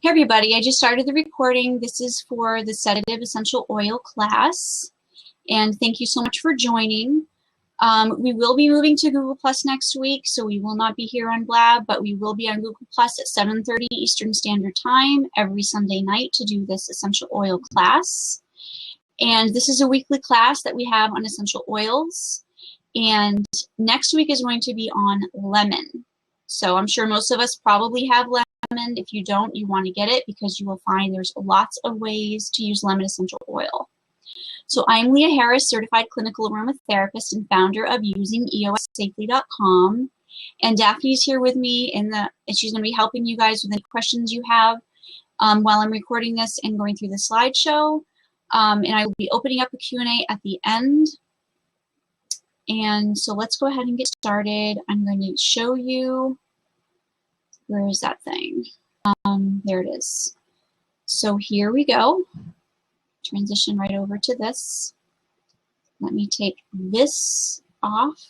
Hey everybody, I just started the recording. This is for the Sedative Essential Oil class, and thank you so much for joining. We will be moving to Google Plus next week, so we will not be here on Blab, but we will be on Google Plus at 7:30 Eastern Standard Time every Sunday night to do this essential oil class. And this is a weekly class that we have on essential oils, and next week is going to be on lemon. So I'm sure most of us probably have lemon. If you don't, you want to get it because you will find there's lots of ways to use lemon essential oil. So I'm Leah Harris, certified clinical aromatherapist and founder of usingeossafely.com. And Daphne's here with me, and she's going to be helping you guys with any questions you have while I'm recording this and going through the slideshow. And I will be opening up a Q&A at the end. And so let's go ahead and get started. I'm going to show you. Where is that thing? There it is. So here we go. Transition right over to this. Let me take this off.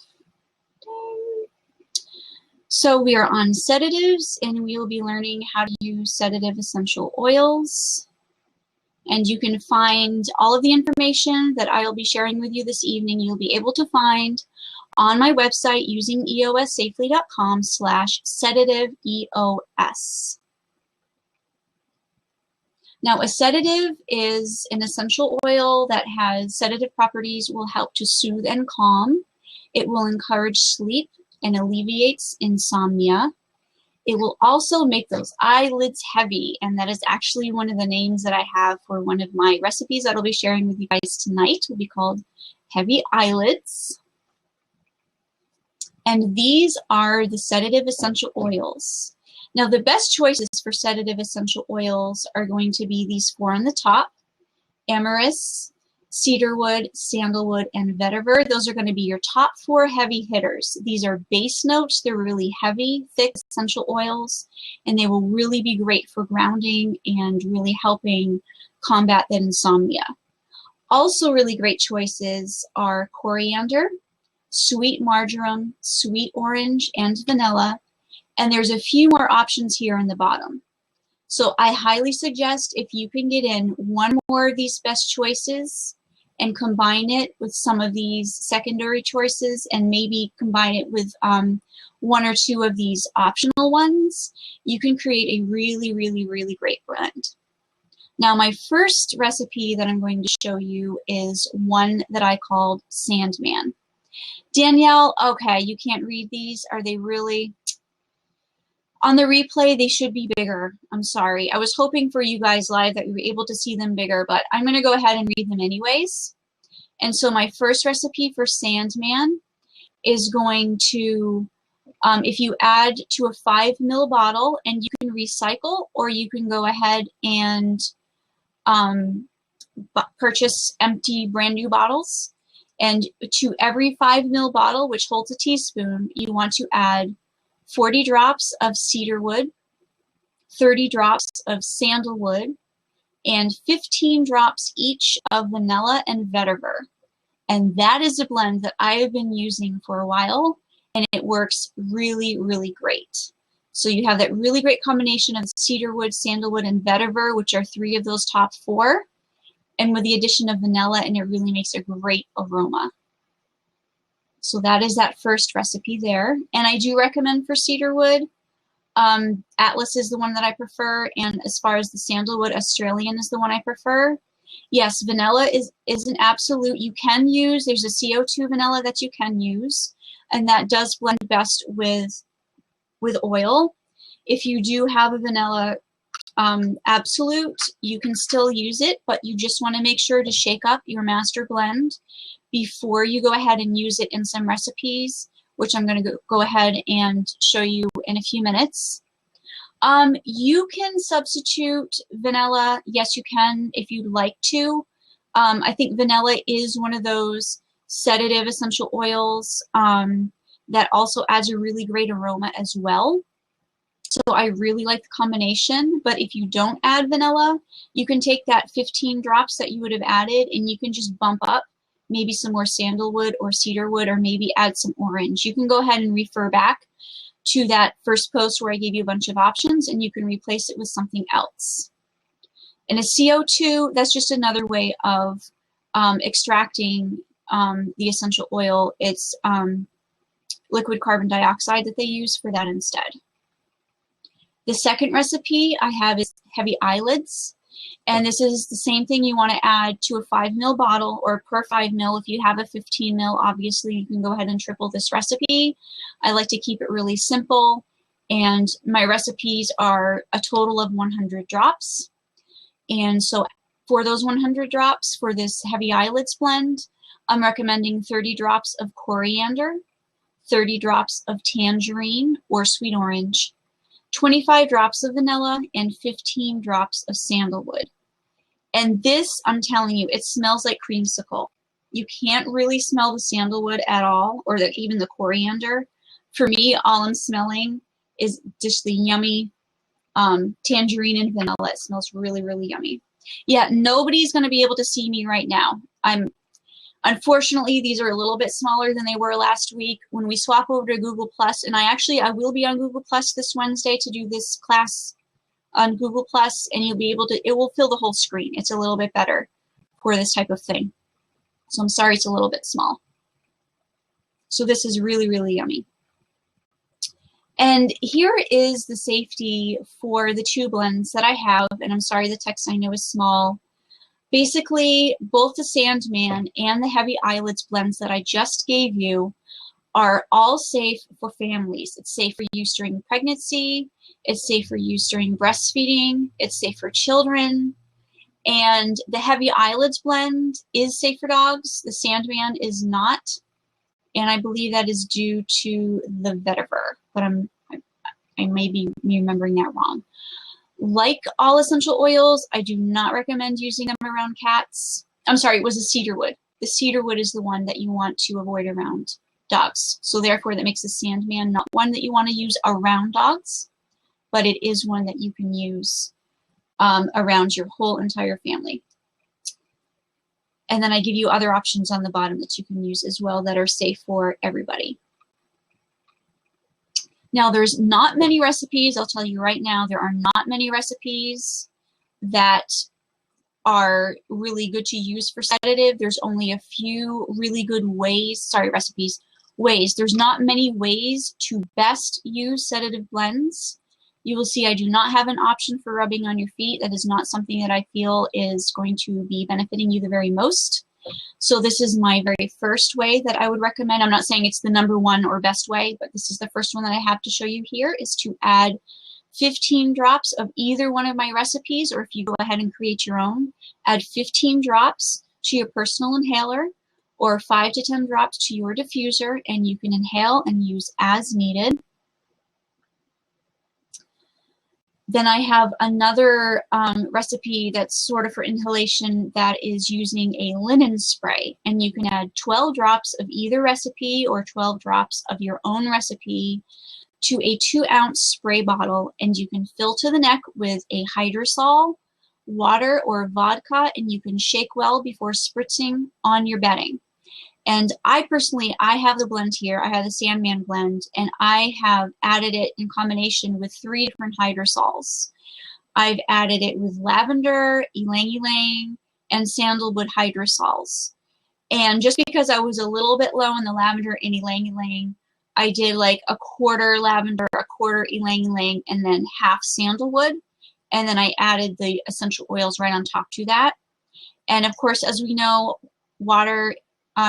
So we are on sedatives, and we will be learning how to use sedative essential oils. And you can find all of the information that I will be sharing with you this evening. You'll be able to find on my website using usingeossafely.com/sedativeeos. Now, a sedative is an essential oil that has sedative properties, will help to soothe and calm. It will encourage sleep and alleviates insomnia. It will also make those eyelids heavy, and that is actually one of the names that I have for one of my recipes that I'll be sharing with you guys tonight. Will be called Heavy Eyelids. And these are the sedative essential oils. Now, the best choices for sedative essential oils are going to be these four on the top: amyris, cedarwood, sandalwood, and vetiver. Those are going to be your top four heavy hitters. These are base notes. They're really heavy, thick essential oils, and they will really be great for grounding and really helping combat that insomnia. Also really great choices are coriander, sweet marjoram, sweet orange, and vanilla. And there's a few more options here in the bottom. So I highly suggest if you can get in one more of these best choices and combine it with some of these secondary choices, and maybe combine it with one or two of these optional ones, you can create a really, really, really great blend. Now, my first recipe that I'm going to show you is one that I called Sandman. Danielle, okay, you can't read these. Are they really? On the replay, they should be bigger. I'm sorry. I was hoping for you guys live that you were able to see them bigger, but I'm going to go ahead and read them anyways. And so my first recipe for Sandman is going to, if you add to a 5 ml bottle, and you can recycle, or you can go ahead and purchase empty brand new bottles. And to every 5 ml bottle, which holds a teaspoon, you want to add 40 drops of cedarwood, 30 drops of sandalwood, and 15 drops each of vanilla and vetiver. And that is a blend that I have been using for a while, and it works really, really great. So you have that really great combination of cedarwood, sandalwood, and vetiver, which are 3 of those top 4. And with the addition of vanilla, and it really makes a great aroma. So that is that first recipe there. And I do recommend for cedarwood, Atlas is the one that I prefer, and as far as the sandalwood, Australian is the one I prefer. Yes, vanilla is an absolute. You can use, there's a CO2 vanilla that you can use, and that does blend best with oil. If you do have a vanilla absolute, you can still use it, but you just want to make sure to shake up your master blend before you go ahead and use it in some recipes, which I'm going to go ahead and show you in a few minutes. You can substitute vanilla. Yes, you can if you'd like to. I think vanilla is one of those sedative essential oils that also adds a really great aroma as well. So I really like the combination, but if you don't add vanilla, you can take that 15 drops that you would have added, and you can just bump up maybe some more sandalwood or cedarwood, or maybe add some orange. You can go ahead and refer back to that first post where I gave you a bunch of options, and you can replace it with something else. And a CO2, that's just another way of extracting the essential oil. It's liquid carbon dioxide that they use for that instead. The second recipe I have is heavy eyelids. And this is the same thing you want to add to a 5 ml bottle, or per 5 ml. If you have a 15 ml, obviously you can go ahead and triple this recipe. I like to keep it really simple. And my recipes are a total of 100 drops. And so for those 100 drops for this heavy eyelids blend, I'm recommending 30 drops of coriander, 30 drops of tangerine or sweet orange, 25 drops of vanilla, and 15 drops of sandalwood. And this, I'm telling you, it smells like creamsicle. You can't really smell the sandalwood at all, or even the coriander. For me, all I'm smelling is just the yummy tangerine and vanilla. It smells really, really yummy. Yeah, nobody's going to be able to see me right now. Unfortunately, these are a little bit smaller than they were last week. When we swap over to Google Plus, and I will be on Google Plus this Wednesday to do this class on Google Plus, and you'll be able to, it will fill the whole screen. It's a little bit better for this type of thing. So I'm sorry it's a little bit small. So this is really, really yummy. And here is the safety for the two blends that I have, and I'm sorry the text I know is small. Basically, both the Sandman and the heavy eyelids blends that I just gave you are all safe for families. It's safe for use during pregnancy, it's safe for use during breastfeeding, it's safe for children, and the heavy eyelids blend is safe for dogs. The Sandman is not, and I believe that is due to the vetiver, but I may be remembering that wrong. Like all essential oils, I do not recommend using them around cats. I'm sorry, it was the cedarwood. The cedarwood is the one that you want to avoid around dogs. So therefore, that makes the Sandman not one that you want to use around dogs, but it is one that you can use around your whole entire family. And then I give you other options on the bottom that you can use as well that are safe for everybody. Now, there's not many recipes, I'll tell you right now, there are not many recipes that are really good to use for sedative. There's only a few really good ways, ways. There's not many ways to best use sedative blends. You will see I do not have an option for rubbing on your feet. That is not something that I feel is going to be benefiting you the very most. So this is my very first way that I would recommend. I'm not saying it's the #1 or best way, but this is the first one that I have to show you here, is to add 15 drops of either one of my recipes, or if you go ahead and create your own, add 15 drops to your personal inhaler, or 5 to 10 drops to your diffuser, and you can inhale and use as needed. Then I have another recipe that's sort of for inhalation that is using a linen spray, and you can add 12 drops of either recipe or 12 drops of your own recipe to a 2-ounce spray bottle, and you can fill to the neck with a hydrosol, water, or vodka, and you can shake well before spritzing on your bedding. And I personally, I have the blend here. I have the Sandman blend, and I have added it in combination with 3 different hydrosols. I've added it with lavender, ylang-ylang, and sandalwood hydrosols. And just because I was a little bit low on the lavender and ylang-ylang, I did like a quarter lavender, a quarter ylang-ylang, and then half sandalwood. And then I added the essential oils right on top to that. And of course, as we know, water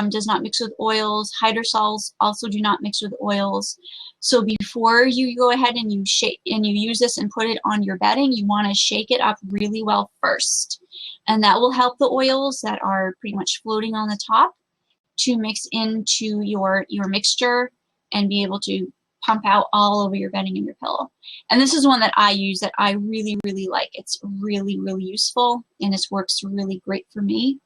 does not mix with oils. Hydrosols also do not mix with oils. So before you go ahead and you shake and you use this and put it on your bedding, you want to shake it up really well first. And that will help the oils that are pretty much floating on the top to mix into your mixture and be able to pump out all over your bedding and your pillow. And this is one that I use that I really, really like. It's really, really useful, and it works really great for me.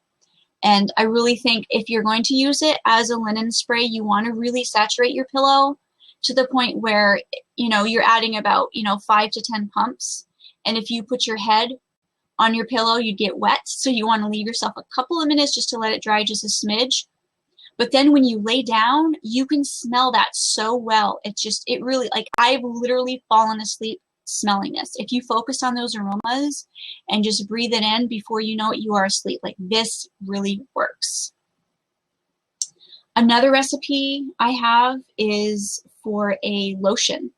And I really think if you're going to use it as a linen spray, you want to really saturate your pillow to the point where, you know, you're adding about, 5 to 10 pumps. And if you put your head on your pillow, you'd get wet. So you want to leave yourself a couple of minutes just to let it dry just a smidge. But then when you lay down, you can smell that so well. It really, like, I've literally fallen asleep smelling this. If you focus on those aromas and just breathe it in, before you know it, you are asleep. Like, this really works. Another recipe I have is for a lotion.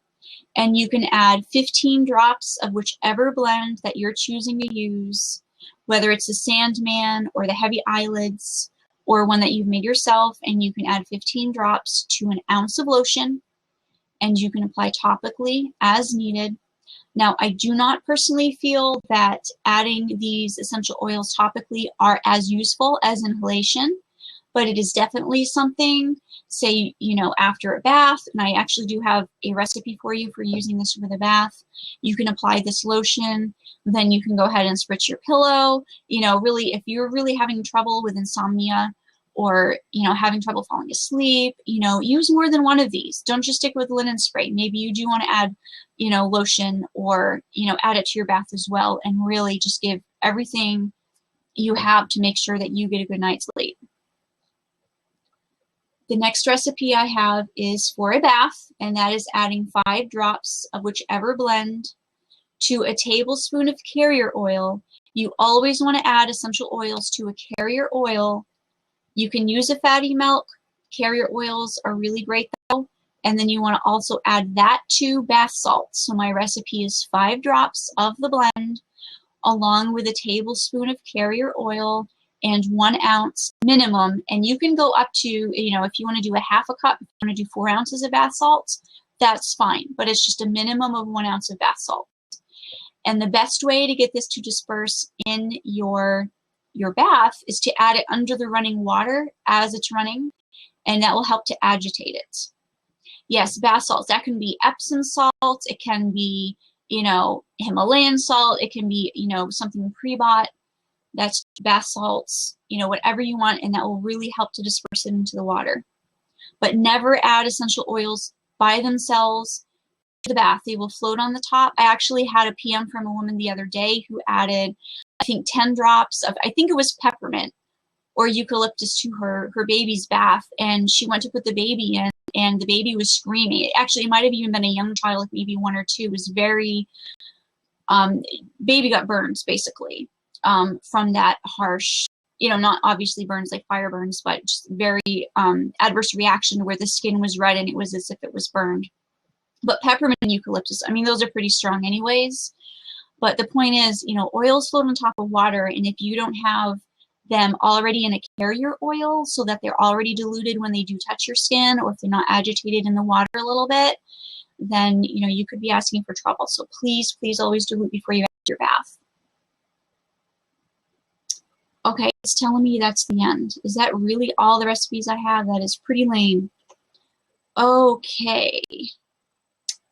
And you can add 15 drops of whichever blend that you're choosing to use, whether it's the Sandman or the heavy eyelids, or one that you've made yourself, and you can add 15 drops to an ounce of lotion, and you can apply topically as needed. Now, I do not personally feel that adding these essential oils topically are as useful as inhalation, but it is definitely something, say, you know, after a bath, and I actually do have a recipe for you for using this for the bath. You can apply this lotion, then you can go ahead and spritz your pillow. You know, really, if you're really having trouble with insomnia, or, you know, having trouble falling asleep, you know, use more than one of these. Don't just stick with linen spray. Maybe you do want to add, you know, lotion, or, you know, add it to your bath as well, and really just give everything you have to make sure that you get a good night's sleep. The next recipe I have is for a bath, and that is adding 5 drops of whichever blend to a tablespoon of carrier oil. You always want to add essential oils to a carrier oil. You can use a fatty milk. Carrier oils are really great though. And then you want to also add that to bath salts. So my recipe is 5 drops of the blend, along with a tablespoon of carrier oil, and 1 ounce minimum. And you can go up to, you know, if you want to do a half a cup, if you want to do 4 ounces of bath salts, that's fine. But it's just a minimum of 1 ounce of bath salt. And the best way to get this to disperse in your bath is to add it under the running water as it's running, and that will help to agitate it. Yes, bath salts, that can be Epsom salt, it can be, you know, Himalayan salt, it can be, you know, something pre-bought. That's bath salts, you know, whatever you want, and that will really help to disperse it into the water. But never add essential oils by themselves to the bath. They will float on the top. I actually had a PM from a woman the other day who added, I think, 10 drops of, I think it was peppermint or eucalyptus to her baby's bath, and she went to put the baby in, and the baby was screaming. Actually, it might have even been a young child, like maybe 1 or 2. It was very, baby got burns, basically. From that harsh, you know, not obviously burns like fire burns, but just very adverse reaction where the skin was red and it was as if it was burned. But peppermint and eucalyptus, I mean, those are pretty strong anyways. But the point is, you know, oils float on top of water, and if you don't have them already in a carrier oil so that they're already diluted when they do touch your skin, or if they're not agitated in the water a little bit, then, you know, you could be asking for trouble. So please, please always dilute before you have your bath. Okay, it's telling me that's the end. Is that really all the recipes I have? That is pretty lame. Okay.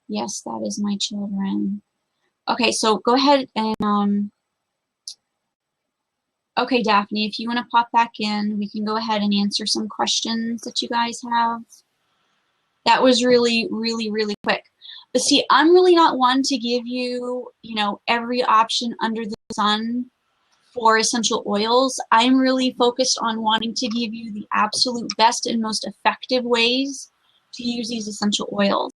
Yes, that is my children. Okay, so go ahead and, okay, Daphne, if you want to pop back in, we can go ahead and answer some questions that you guys have. That was really, really, really quick. But see, I'm really not one to give you, you know, every option under the sun for essential oils. I'm really focused on wanting to give you the absolute best and most effective ways to use these essential oils.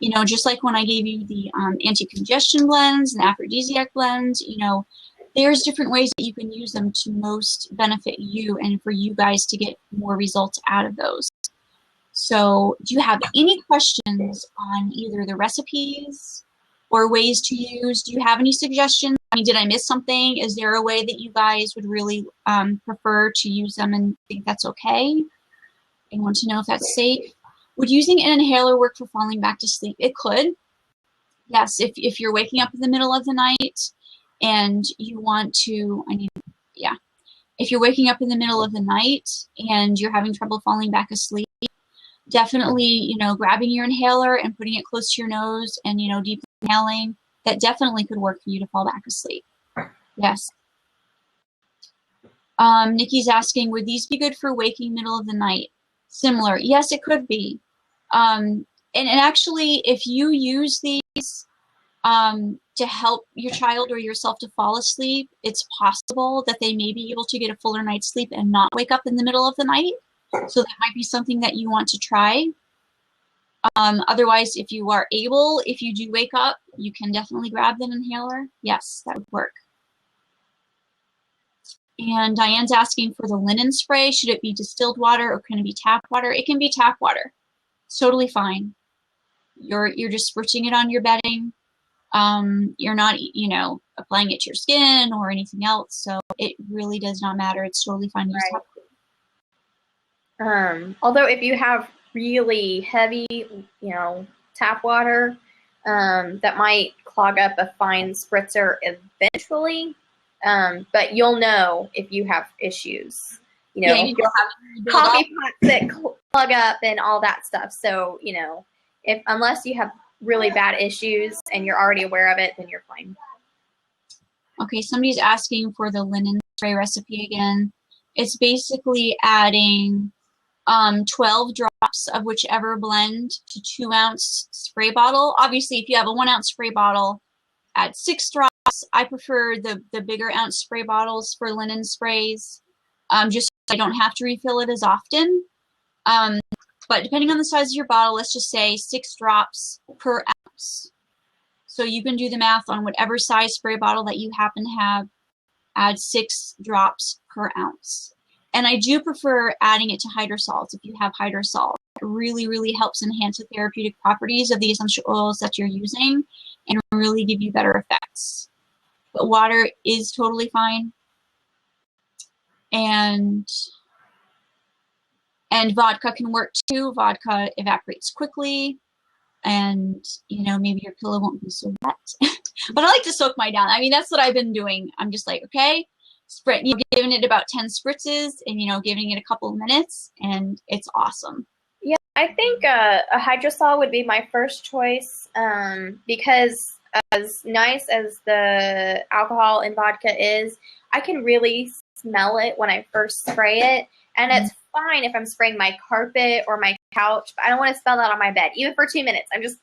You know, just like when I gave you the anti-congestion blends and aphrodisiac blends, you know, there's different ways that you can use them to most benefit you and for you guys to get more results out of those. So do you have any questions on either the recipes or ways to use? Do you have any suggestions? I mean, did I miss something? Is there a way that you guys would really prefer to use them and think that's okay? I want to know if that's safe. Would using an inhaler work for falling back to sleep? It could. Yes, if you're waking up in the middle of the night and you want to, if you're waking up in the middle of the night and you're having trouble falling back asleep, definitely, you know, grabbing your inhaler and putting it close to your nose and, you know, deep inhaling, that definitely could work for you to fall back asleep. Yes. Nikki's asking, would these be good for waking middle of the night? Similar. Yes, it could be. And actually, if you use these to help your child or yourself to fall asleep, it's possible that they may be able to get a fuller night's sleep and not wake up in the middle of the night. So that might be something that you want to try. Otherwise, if you are able, if you do wake up, you can definitely grab an inhaler. Yes, that would work. And Diane's asking for the linen spray. Should it be distilled water or can it be tap water? It can be tap water. It's totally fine. You're just spritzing it on your bedding. You're not, you know, applying it to your skin or anything else. So it really does not matter. It's totally fine to use tap water. Although if you have really heavy, you know, tap water, that might clog up a fine spritzer eventually. But you'll know if you have issues. You know, you'll have coffee pots that plug up and all that stuff. So, you know, unless you have really bad issues and you're already aware of it, then you're fine. Okay, somebody's asking for the linen spray recipe again. It's basically adding 12 drops of whichever blend to 2-ounce spray bottle. Obviously, if you have a 1-ounce spray bottle, add 6 drops. I prefer the bigger ounce spray bottles for linen sprays, just so I don't have to refill it as often. But depending on the size of your bottle, let's just say 6 drops per ounce. So you can do the math on whatever size spray bottle that you happen to have, add 6 drops per ounce. And I do prefer adding it to hydrosols if you have hydrosol. It really, really helps enhance the therapeutic properties of the essential oils that you're using and really give you better effects. But water is totally fine. And vodka can work too. Vodka evaporates quickly. And, you know, maybe your pillow won't be so wet. But I like to soak mine down. I mean, that's what I've been doing. I'm just like, okay, you know, giving it about 10 spritzes and, you know, giving it a couple of minutes, and it's awesome. Yeah, I think a hydrosol would be my first choice, because as nice as the alcohol in vodka is, I can really smell it when I first spray it. And it's fine if I'm spraying my carpet or my couch, but I don't want to smell that on my bed, even for 2 minutes. I'm just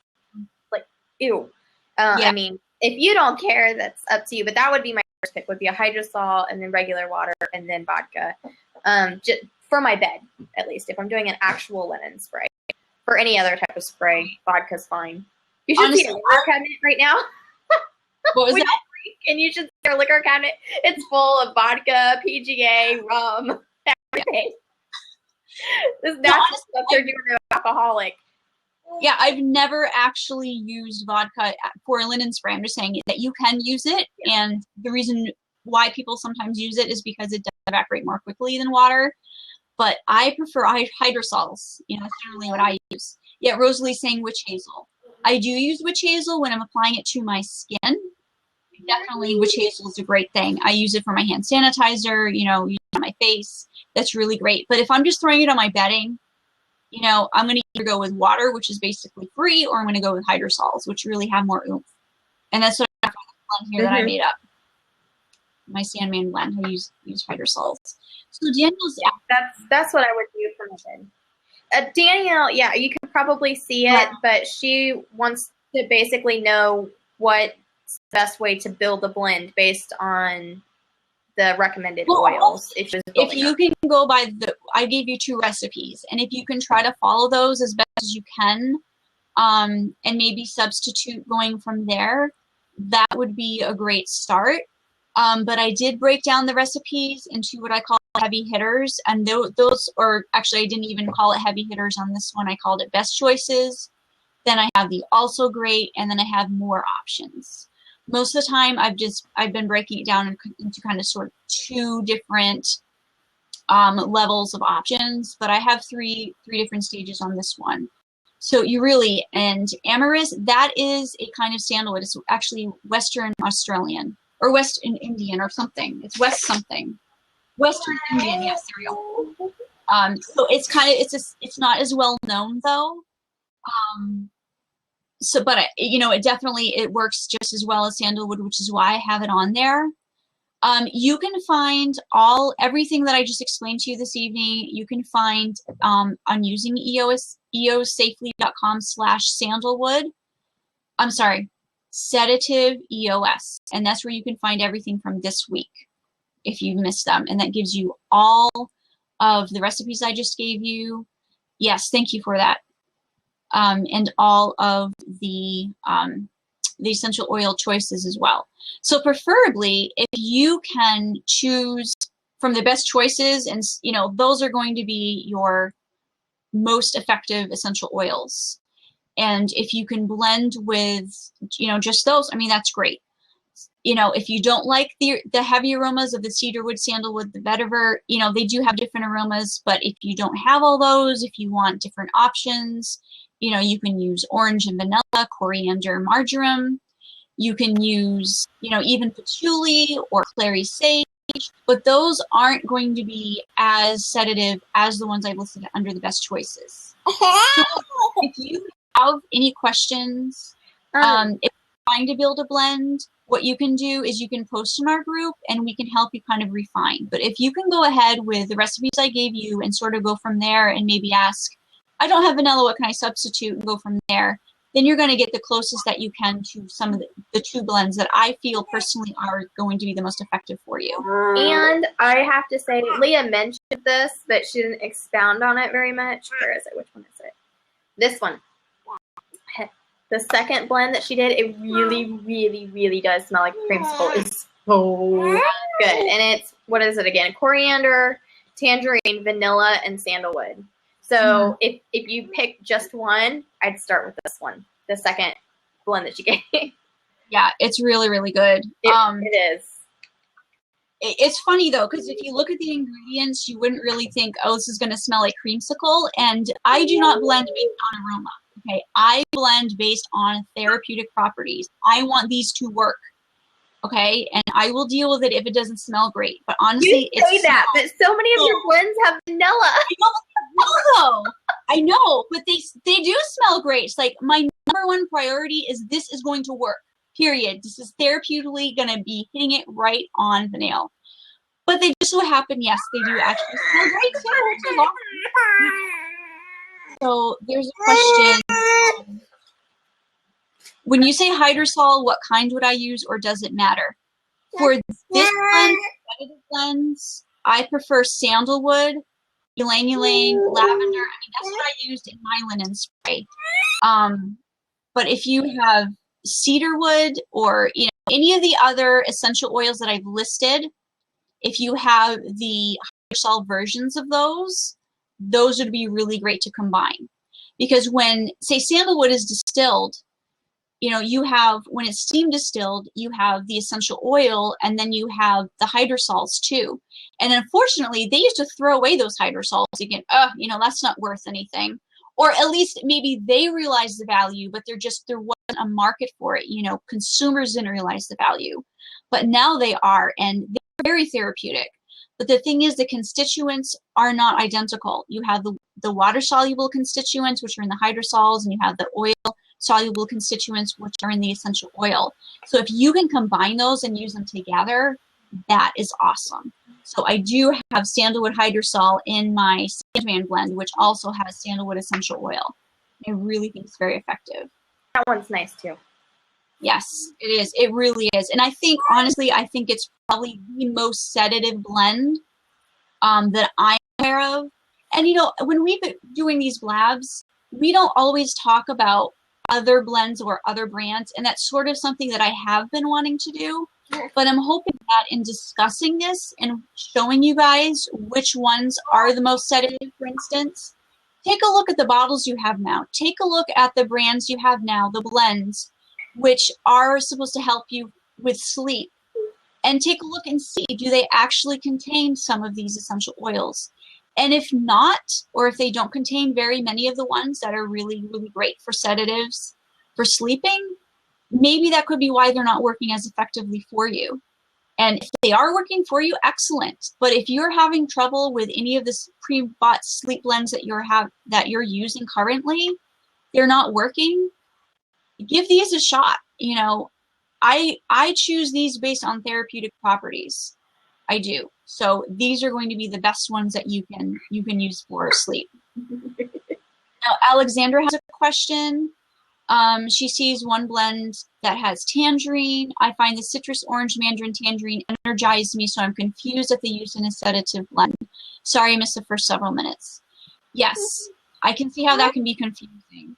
like, ew. Yeah. I mean, if you don't care, that's up to you. But that would be my first pick, would be a hydrosol and then regular water and then vodka. Just for my bed, at least, if I'm doing an actual linen spray. For any other type of spray, vodka's fine. You should see our liquor cabinet right now. What was that? And you should see our liquor cabinet. It's full of vodka, PGA, rum, everything. This natural stuff they're doing to alcoholic. Yeah, I've never actually used vodka for a linen spray. I'm just saying that you can use it, and the reason why people sometimes use it is because it does evaporate more quickly than water. But I prefer hydrosols. You know, that's generally what I use. Yeah, Rosalie's saying witch hazel. I do use witch hazel when I'm applying it to my skin. Definitely witch hazel is a great thing. I use it for my hand sanitizer, you know, use it on my face. That's really great. But if I'm just throwing it on my bedding, you know, I'm going to either go with water, which is basically free, or I'm going to go with hydrosols, which really have more oomph. And that's what I have on here that I made up. My Sandman blend, I use hydrosols. So Daniel's, that's what I would do for my bed. Danielle, yeah, you can probably see it, but she wants to basically know what's the best way to build a blend based on the recommended oils. If you can go by I gave you 2 recipes, and if you can try to follow those as best as you can, and maybe substitute going from there, that would be a great start. But I did break down the recipes into what I call heavy hitters, and those, or actually I didn't even call it heavy hitters on this one. I called it best choices. Then I have the also great, and then I have more options. Most of the time, I've been breaking it down into kind of sort of 2 different levels of options, but I have three different stages on this one. So and Amyris, that is a kind of sandalwood. It's actually Western Australian or Western Indian or something. It's Western Indian. Yes, there we go. So it's kind of it's not as well known though. But you know, it works just as well as sandalwood, which is why I have it on there. You can find everything that I just explained to you this evening. You can find on using eosafely.com/sandalwood. I'm sorry, Sedative EOS, and that's where you can find everything from this week if you missed them, and that gives you all of the recipes I just gave you. Yes, thank you for that. And all of the essential oil choices as well. So preferably, if you can choose from the best choices, and you know, those are going to be your most effective essential oils. And if you can blend with, you know, just those, I mean, that's great. You know, if you don't like the heavy aromas of the cedarwood, sandalwood, the vetiver, you know, they do have different aromas, but if you don't have all those, if you want different options, you know, you can use orange and vanilla, coriander, marjoram. You can use, you know, even patchouli or clary sage, but those aren't going to be as sedative as the ones I've listed under the best choices. So if you have any questions, if you're trying to build a blend, what you can do is you can post in our group and we can help you kind of refine. But if you can go ahead with the recipes I gave you and sort of go from there and maybe ask, I don't have vanilla, what can I substitute, and go from there, then you're going to get the closest that you can to some of the two blends that I feel personally are going to be the most effective for you. And I have to say, Leah mentioned this, but she didn't expound on it very much. Where is it? Which one is it? This one. The second blend that she did, it really, really, really does smell like a creamsicle. It's so good. And it's, what is it again? Coriander, tangerine, vanilla, and sandalwood. So if you pick just one, I'd start with this one, the second blend that you gave. Yeah, it's really, really good. It is. It's funny though, because if you look at the ingredients, you wouldn't really think, oh, this is going to smell like creamsicle. And I do not blend based on aroma. Okay, I blend based on therapeutic properties. I want these to work. Okay, and I will deal with it if it doesn't smell great. But honestly, you say that, but so many of your blends have vanilla. I know, but they do smell great. It's like my number one priority is this is going to work. Period. This is therapeutically going to be hitting it right on the nail. But they just so happen, yes, they do actually smell great too. So there's a question. When you say hydrosol, what kind would I use, or does it matter? For this blend, sedative blends, I prefer sandalwood, ylang ylang, lavender. I mean, that's what I used in my linen spray. But if you have cedarwood or, you know, any of the other essential oils that I've listed, if you have the hydrosol versions of those would be really great to combine. Because when, say, sandalwood is distilled, you know, you have, when it's steam distilled, you have the essential oil, and then you have the hydrosols too. And unfortunately, they used to throw away those hydrosols again. You know, that's not worth anything. Or at least maybe they realized the value, but there wasn't a market for it. You know, consumers didn't realize the value. But now they are, and they're very therapeutic. But the thing is, the constituents are not identical. You have the water-soluble constituents, which are in the hydrosols, and you have the oil-soluble constituents, which are in the essential oil. So if you can combine those and use them together, that is awesome. So I do have sandalwood hydrosol in my Sandman blend, which also has sandalwood essential oil. I really think it's very effective. That one's nice too. Yes, it is. It really is. And I think, honestly, I think it's probably the most sedative blend that I'm aware of. And, you know, when we've been doing these blabs, we don't always talk about other blends or other brands. And that's sort of something that I have been wanting to do. But I'm hoping that in discussing this and showing you guys which ones are the most sedative, for instance, take a look at the bottles you have now. Take a look at the brands you have now, the blends, which are supposed to help you with sleep. And take a look and see, do they actually contain some of these essential oils? And if not, or if they don't contain very many of the ones that are really, really great for sedatives, for sleeping, maybe that could be why they're not working as effectively for you. And if they are working for you, excellent. But if you're having trouble with any of this pre-bought sleep blends that you're using currently, they're not working, give these a shot. You know, I choose these based on therapeutic properties. I do. So these are going to be the best ones that you can use for sleep. Now, Alexandra has a question. She sees one blend that has tangerine. I find the citrus, orange, mandarin, tangerine energize me, so I'm confused if they use in a sedative blend. Sorry I missed the first several minutes. Yes, I can see how that can be confusing.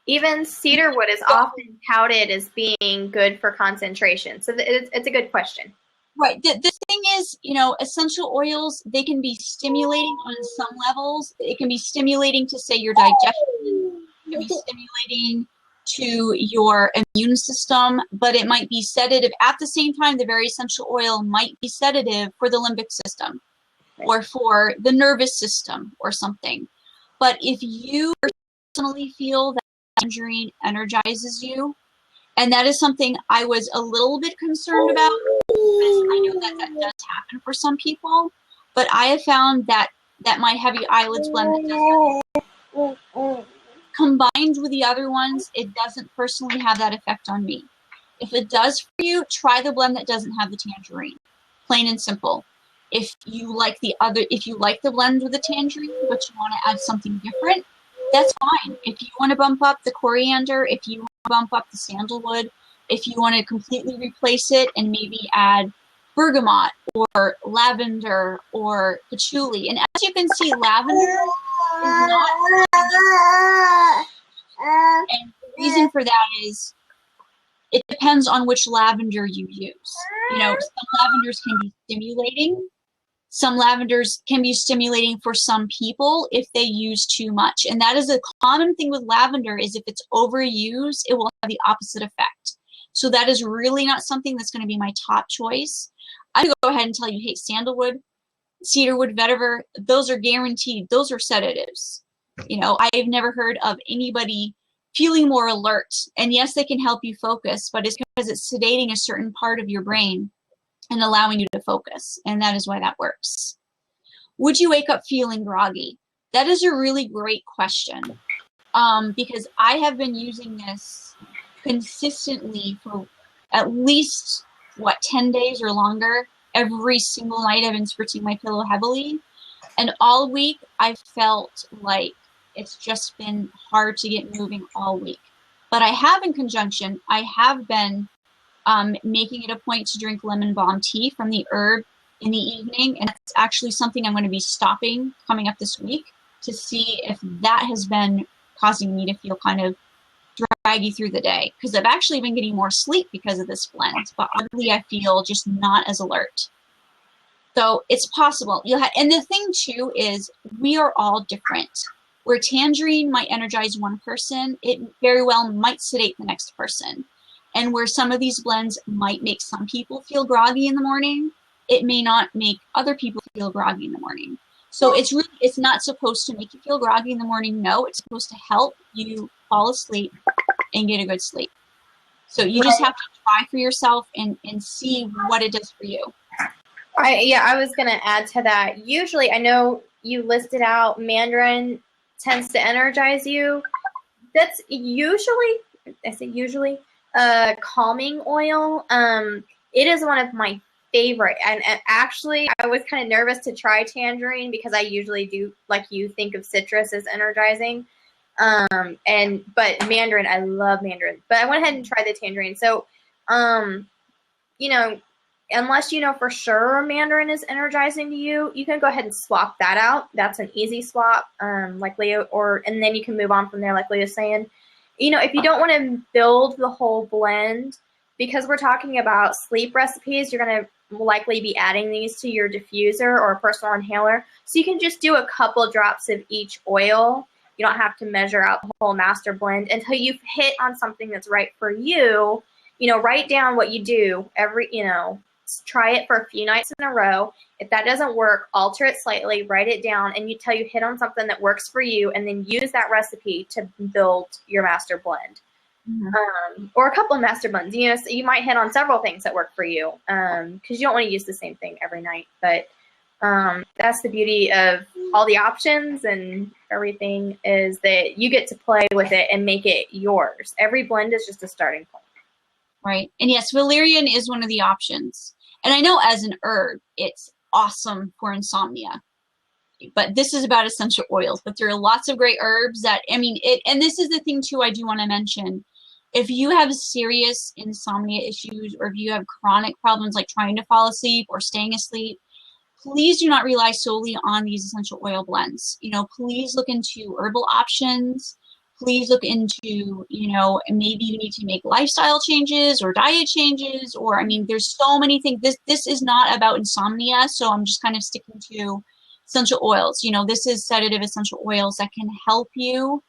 Even cedar wood is often touted as being good for concentration. So it's a good question. Right. The thing is, you know, essential oils, they can be stimulating on some levels. It can be stimulating to, say, your digestion. It can be stimulating to your immune system, but it might be sedative. At the same time, the very essential oil might be sedative for the limbic system or for the nervous system or something. But if you personally feel that tangerine energizes you, and that is something I was a little bit concerned about, because I know that that does happen for some people, but I have found that my heavy eyelids blend that does, combined with the other ones, it doesn't personally have that effect on me. If it does for you, try the blend that doesn't have the tangerine. Plain and simple. If you like the blend with the tangerine, but you want to add something different, that's fine. If you want to bump up the coriander, if you want to bump up the sandalwood, if you want to completely replace it and maybe add bergamot or lavender or patchouli. And as you can see, lavender is not, and the reason for that is it depends on which lavender you use. You know, some lavenders can be stimulating. Some lavenders can be stimulating for some people if they use too much. And that is a common thing with lavender, is if it's overused, it will have the opposite effect. So that is really not something that's going to be my top choice. I go ahead and tell you, hey, sandalwood, cedarwood, vetiver, those are guaranteed. Those are sedatives. You know, I've never heard of anybody feeling more alert. And yes, they can help you focus, but it's because it's sedating a certain part of your brain and allowing you to focus. And that is why that works. Would you wake up feeling groggy? That is a really great question, because I have been using this consistently for at least, 10 days or longer. Every single night I've been spritzing my pillow heavily. And all week I've felt like it's just been hard to get moving all week. But I have, in conjunction, I have been making it a point to drink lemon balm tea from the herb in the evening. And that's actually something I'm going to be stopping coming up this week to see if that has been causing me to feel kind of draggy through the day. Because I've actually been getting more sleep because of this blend. But oddly, I feel just not as alert. So it's possible. And the thing, too, is we are all different. Where tangerine might energize one person, it very well might sedate the next person. And where some of these blends might make some people feel groggy in the morning, it may not make other people feel groggy in the morning. So it's not supposed to make you feel groggy in the morning. No, it's supposed to help you fall asleep and get a good sleep. So you just have to try for yourself and see what it does for you. I was going to add to that. Usually, I know you listed out mandarin tends to energize you. That's usually, calming oil. It is one of my favorite. And actually, I was kind of nervous to try tangerine because I usually do, like you, think of citrus as energizing. But mandarin, I love mandarin. But I went ahead and tried the tangerine. So, unless you know for sure mandarin is energizing to you, you can go ahead and swap that out. That's an easy swap, like Leo, and then you can move on from there, like Leo's saying. If you don't want to build the whole blend, because we're talking about sleep recipes, you're going to likely be adding these to your diffuser or personal inhaler. So you can just do a couple drops of each oil. You don't have to measure out the whole master blend until you've hit on something that's right for you. Write down what you do try it for a few nights in a row. If that doesn't work, alter it slightly, write it down, and you hit on something that works for you, and then use that recipe to build your master blend. Mm-hmm. Or a couple of master blends. So you might hit on several things that work for you, because you don't want to use the same thing every night. But that's the beauty of all the options and everything, is that you get to play with it and make it yours. Every blend is just a starting point. Right. And yes, valerian is one of the options. And I know as an herb, it's awesome for insomnia. But this is about essential oils. But there are lots of great herbs that, and this is the thing, too, I do want to mention. if you have serious insomnia issues, or if you have chronic problems like trying to fall asleep or staying asleep, please do not rely solely on these essential oil blends. You know, please look into herbal options. Please look into, you know, maybe you need to make lifestyle changes or diet changes, or, I mean, there's so many things. This is not about insomnia, so I'm just kind of sticking to essential oils. You know, this is sedative essential oils that can help you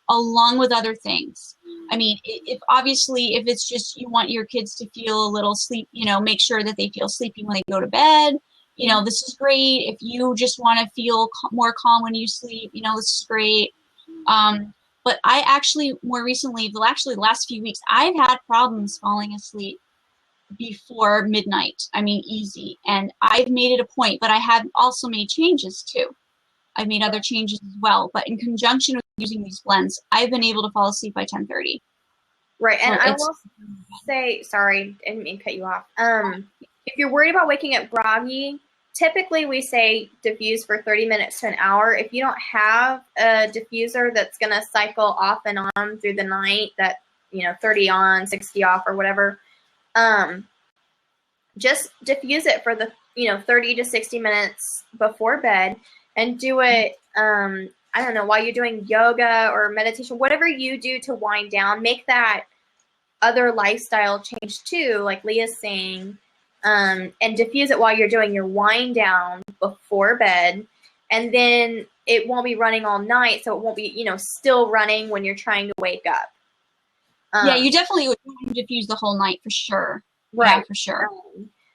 along with other things. I mean, if obviously, if it's just you want your kids to feel a little sleep, you know, make sure that they feel sleepy when they go to bed. You know, this is great. If you just want to feel more calm when you sleep, you know, this is great. But I actually, more recently, the last few weeks, I've had problems falling asleep before midnight. I mean, easy. And I've made it a point, but I have also made changes too. I've made other changes as well. But in conjunction with using these blends, I've been able to fall asleep by 10:30. Right, and I will say, sorry, I didn't mean to cut you off. If you're worried about waking up groggy, typically we say diffuse for 30 minutes to an hour. If you don't have a diffuser that's going to cycle off and on through the night, that, you know, 30 on, 60 off or whatever, just diffuse it for the, you know, 30 to 60 minutes before bed, and do it, I don't know, while you're doing yoga or meditation, whatever you do to wind down, make that other lifestyle change too, like Leah's saying, and diffuse it while you're doing your wind down before bed. And then it won't be running all night, so it won't be, you know, still running when you're trying to wake up. Yeah, you definitely would want to diffuse the whole night for sure. Right. Yeah, for sure.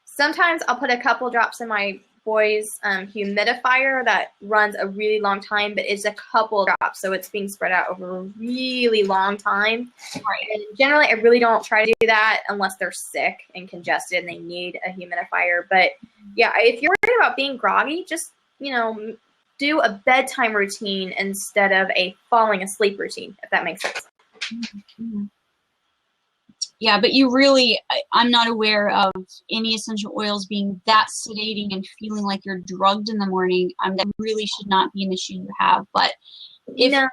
Sometimes I'll put a couple drops in my boy's humidifier that runs a really long time, but it's a couple drops, so it's being spread out over a really long time. Right. And generally, I really don't try to do that unless they're sick and congested and they need a humidifier. But yeah, if you're worried about being groggy, just, you know, do a bedtime routine instead of a falling asleep routine, if that makes sense. Mm-hmm. Yeah, but you really, I'm not aware of any essential oils being that sedating and feeling like you're drugged in the morning. That really should not be an issue you have. But if you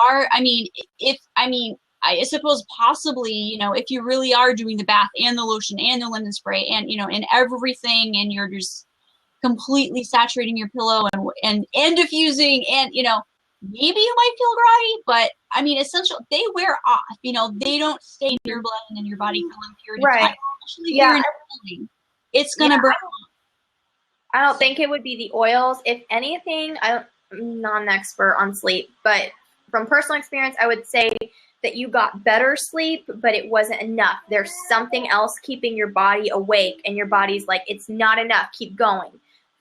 are, I suppose possibly, you know, if you really are doing the bath and the lotion and the lemon spray and, you know, and everything, and you're just completely saturating your pillow and diffusing, and, you know, maybe you might feel groggy, but I mean, essential, they wear off. You know, they don't stay in your blood and in your body for a long period of time. Actually, yeah, it's gonna burn off. I don't think it would be the oils. If anything, I'm not an expert on sleep, but from personal experience, I would say that you got better sleep, but it wasn't enough. There's something else keeping your body awake, and your body's like, it's not enough. Keep going.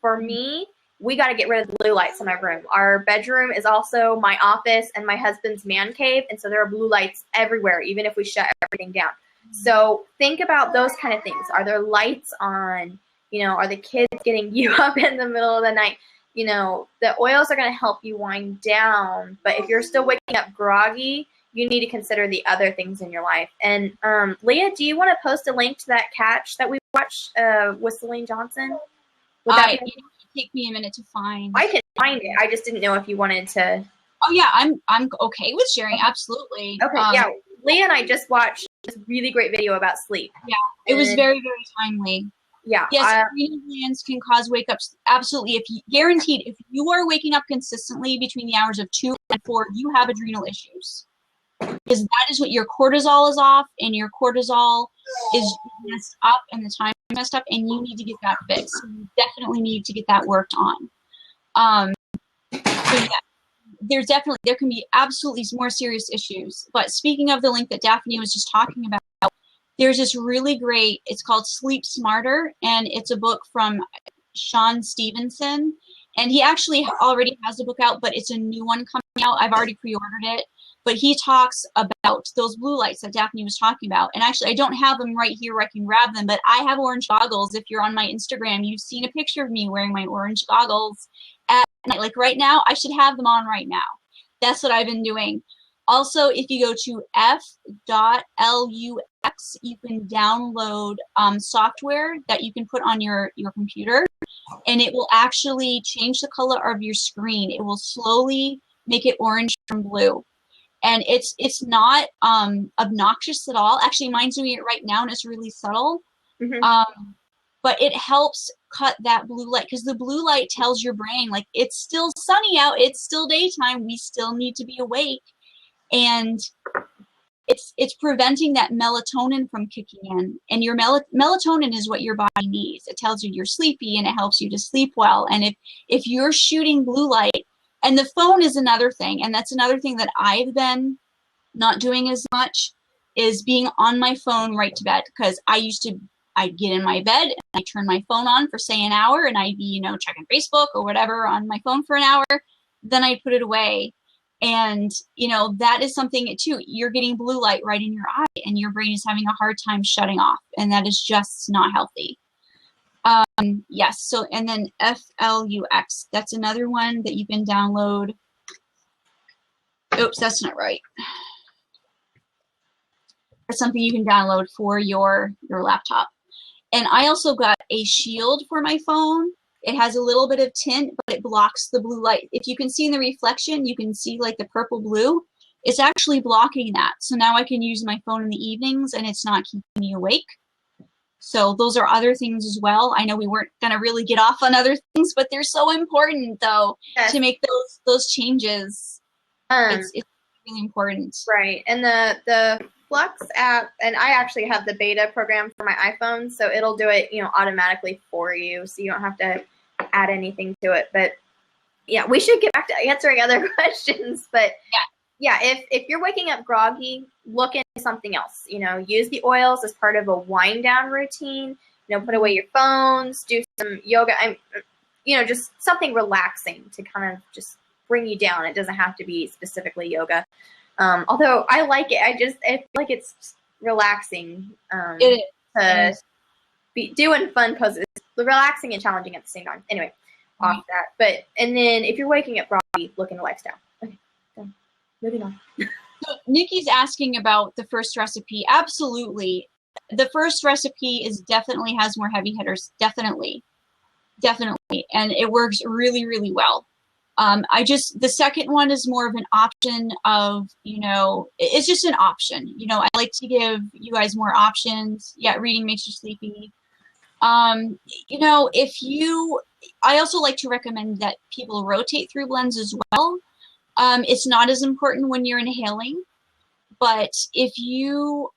For me, we got to get rid of the blue lights in my room. Our bedroom is also my office and my husband's man cave, and so there are blue lights everywhere, even if we shut everything down. So think about those kind of things. Are there lights on? You know, are the kids getting you up in the middle of the night? You know, the oils are going to help you wind down, but if you're still waking up groggy, you need to consider the other things in your life. And Leah, do you want to post a link to that catch that we watched with Celine Johnson? Would that be take me a minute to find. I can find it. I just didn't know if you wanted to. Oh yeah, I'm okay with sharing. Absolutely. Okay. Yeah, Leah and I just watched this really great video about sleep. Yeah, it was very, very timely. Yeah. Yes, adrenal glands can cause wake ups. Absolutely. If you are waking up consistently between the hours of 2 and 4, you have adrenal issues. Because that is what your cortisol is off, and your cortisol is messed up, and the time is messed up, and you need to get that fixed. So you definitely need to get that worked on. So yeah, there can be absolutely more serious issues. But speaking of the link that Daphne was just talking about, there's this really great, it's called Sleep Smarter, and it's a book from Sean Stevenson. And he actually already has a book out, but it's a new one coming out. I've already pre-ordered it. But he talks about those blue lights that Daphne was talking about. And actually, I don't have them right here where I can grab them, but I have orange goggles. If you're on my Instagram, you've seen a picture of me wearing my orange goggles at night. Like right now, I should have them on right now. That's what I've been doing. Also, if you go to f.lux, you can download software that you can put on your computer, and it will actually change the color of your screen. It will slowly make it orange from blue. And it's not obnoxious at all. Actually, mine's doing it right now, and it's really subtle. Mm-hmm. But it helps cut that blue light, because the blue light tells your brain, like, it's still sunny out, it's still daytime, we still need to be awake. And it's preventing that melatonin from kicking in. And your melatonin is what your body needs. It tells you you're sleepy, and it helps you to sleep well. And if you're shooting blue light, and the phone is another thing, and that's another thing that I've been not doing as much, is being on my phone right to bed. Because I'd get in my bed and I'd turn my phone on for, say, an hour, and I'd be, checking Facebook or whatever on my phone for an hour. Then I'd put it away. And, that is something too. You're getting blue light right in your eye, and your brain is having a hard time shutting off. And that is just not healthy. Yes. So, and then FLUX, that's another one that you can download. Oops, that's not right. It's something you can download for your laptop. And I also got a shield for my phone. It has a little bit of tint, but it blocks the blue light. If you can see in the reflection, you can see like the purple blue. It's actually blocking that. So now I can use my phone in the evenings, and it's not keeping me awake. So those are other things as well. I know we weren't going to really get off on other things, but they're so important, though, Yes. to make those changes. It's really important. Right. And the Flux app, and I actually have the beta program for my iPhone, so it'll do it, automatically for you, so you don't have to add anything to it. But yeah, we should get back to answering other questions. But yeah, if you're waking up groggy, look into something else. Use the oils as part of a wind down routine. Put away your phones, do some yoga, and just something relaxing to kind of just bring you down. It doesn't have to be specifically yoga. Although I like it, I feel like it's relaxing to be doing fun poses, relaxing and challenging at the same time. Anyway, off that. And then if you're waking up groggy, look into lifestyle. Okay, done. Moving on. So Nikki's asking about the first recipe. Absolutely. The first recipe definitely has more heavy hitters. Definitely. And it works really, really well. The second one is more of an option of, it's just an option. I like to give you guys more options. Yeah, reading makes you sleepy. I also like to recommend that people rotate through blends as well. It's not as important when you're inhaling, but if you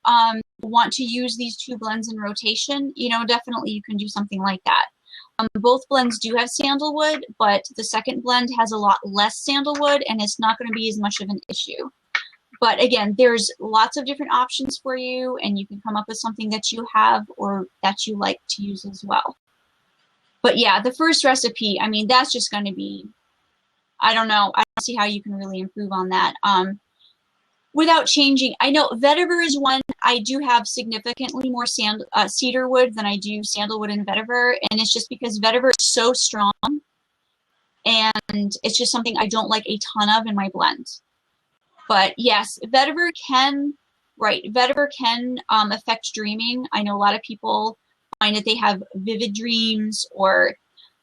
want to use these two blends in rotation, definitely you can do something like that. Both blends do have sandalwood, but the second blend has a lot less sandalwood, and it's not going to be as much of an issue. But again, there's lots of different options for you, and you can come up with something that you have or that you like to use as well. But yeah, the first recipe, that's just going to be, I don't know. I don't see how you can really improve on that. Without changing, I know vetiver is one. I do have significantly more cedar wood than I do sandalwood and vetiver, and it's just because vetiver is so strong, and it's just something I don't like a ton of in my blend. But yes, vetiver can affect dreaming. I know a lot of people find that they have vivid dreams, or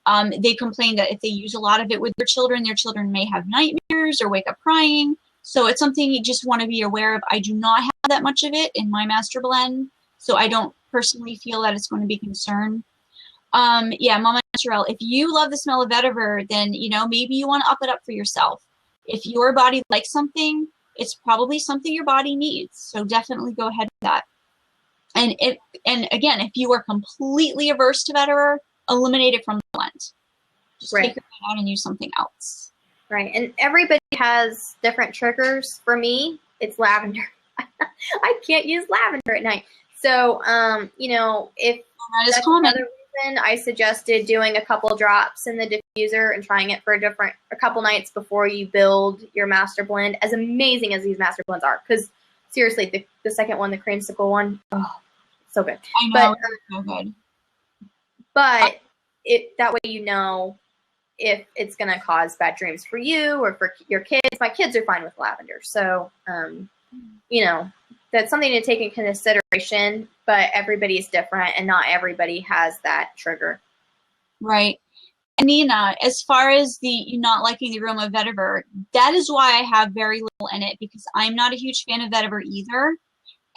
they complain that if they use a lot of it with their children may have nightmares or wake up crying. So it's something you just want to be aware of. I do not have that much of it in my master blend, so I don't personally feel that it's going to be a concern. Yeah, Mama Naturel, if you love the smell of vetiver, then, maybe you want to up it up for yourself. If your body likes something, it's probably something your body needs. So definitely go ahead with that. And again, if you are completely averse to vetiver, eliminate it from the blend. Just take it out and use something else. Right, and everybody has different triggers. For me, it's lavender. I can't use lavender at night. So, if that's another reason, I suggested doing a couple drops in the diffuser and trying it for a couple nights before you build your master blend. As amazing as these master blends are, because seriously, the second one, the creamsicle one, oh, so good. I know, so good. But that way if it's going to cause bad dreams for you or for your kids. My kids are fine with lavender. So, that's something to take in consideration, but everybody's different and not everybody has that trigger. Right. Nina, as far as the you not liking the aroma of vetiver, that is why I have very little in it, because I'm not a huge fan of vetiver either.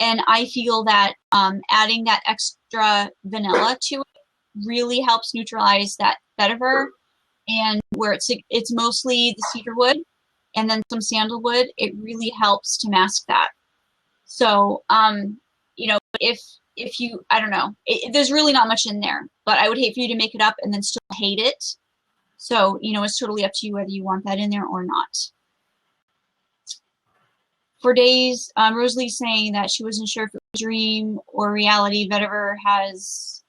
And I feel that adding that extra vanilla to it really helps neutralize that vetiver. And where it's mostly the cedar wood and then some sandalwood, it really helps to mask that. So, you know, if you, I don't know, there's really not much in there, but I would hate for you to make it up and then still hate it. So, you know, it's totally up to you whether you want that in there or not. For days, Rosalie's saying that she wasn't sure if it was a dream or reality. Vetiver has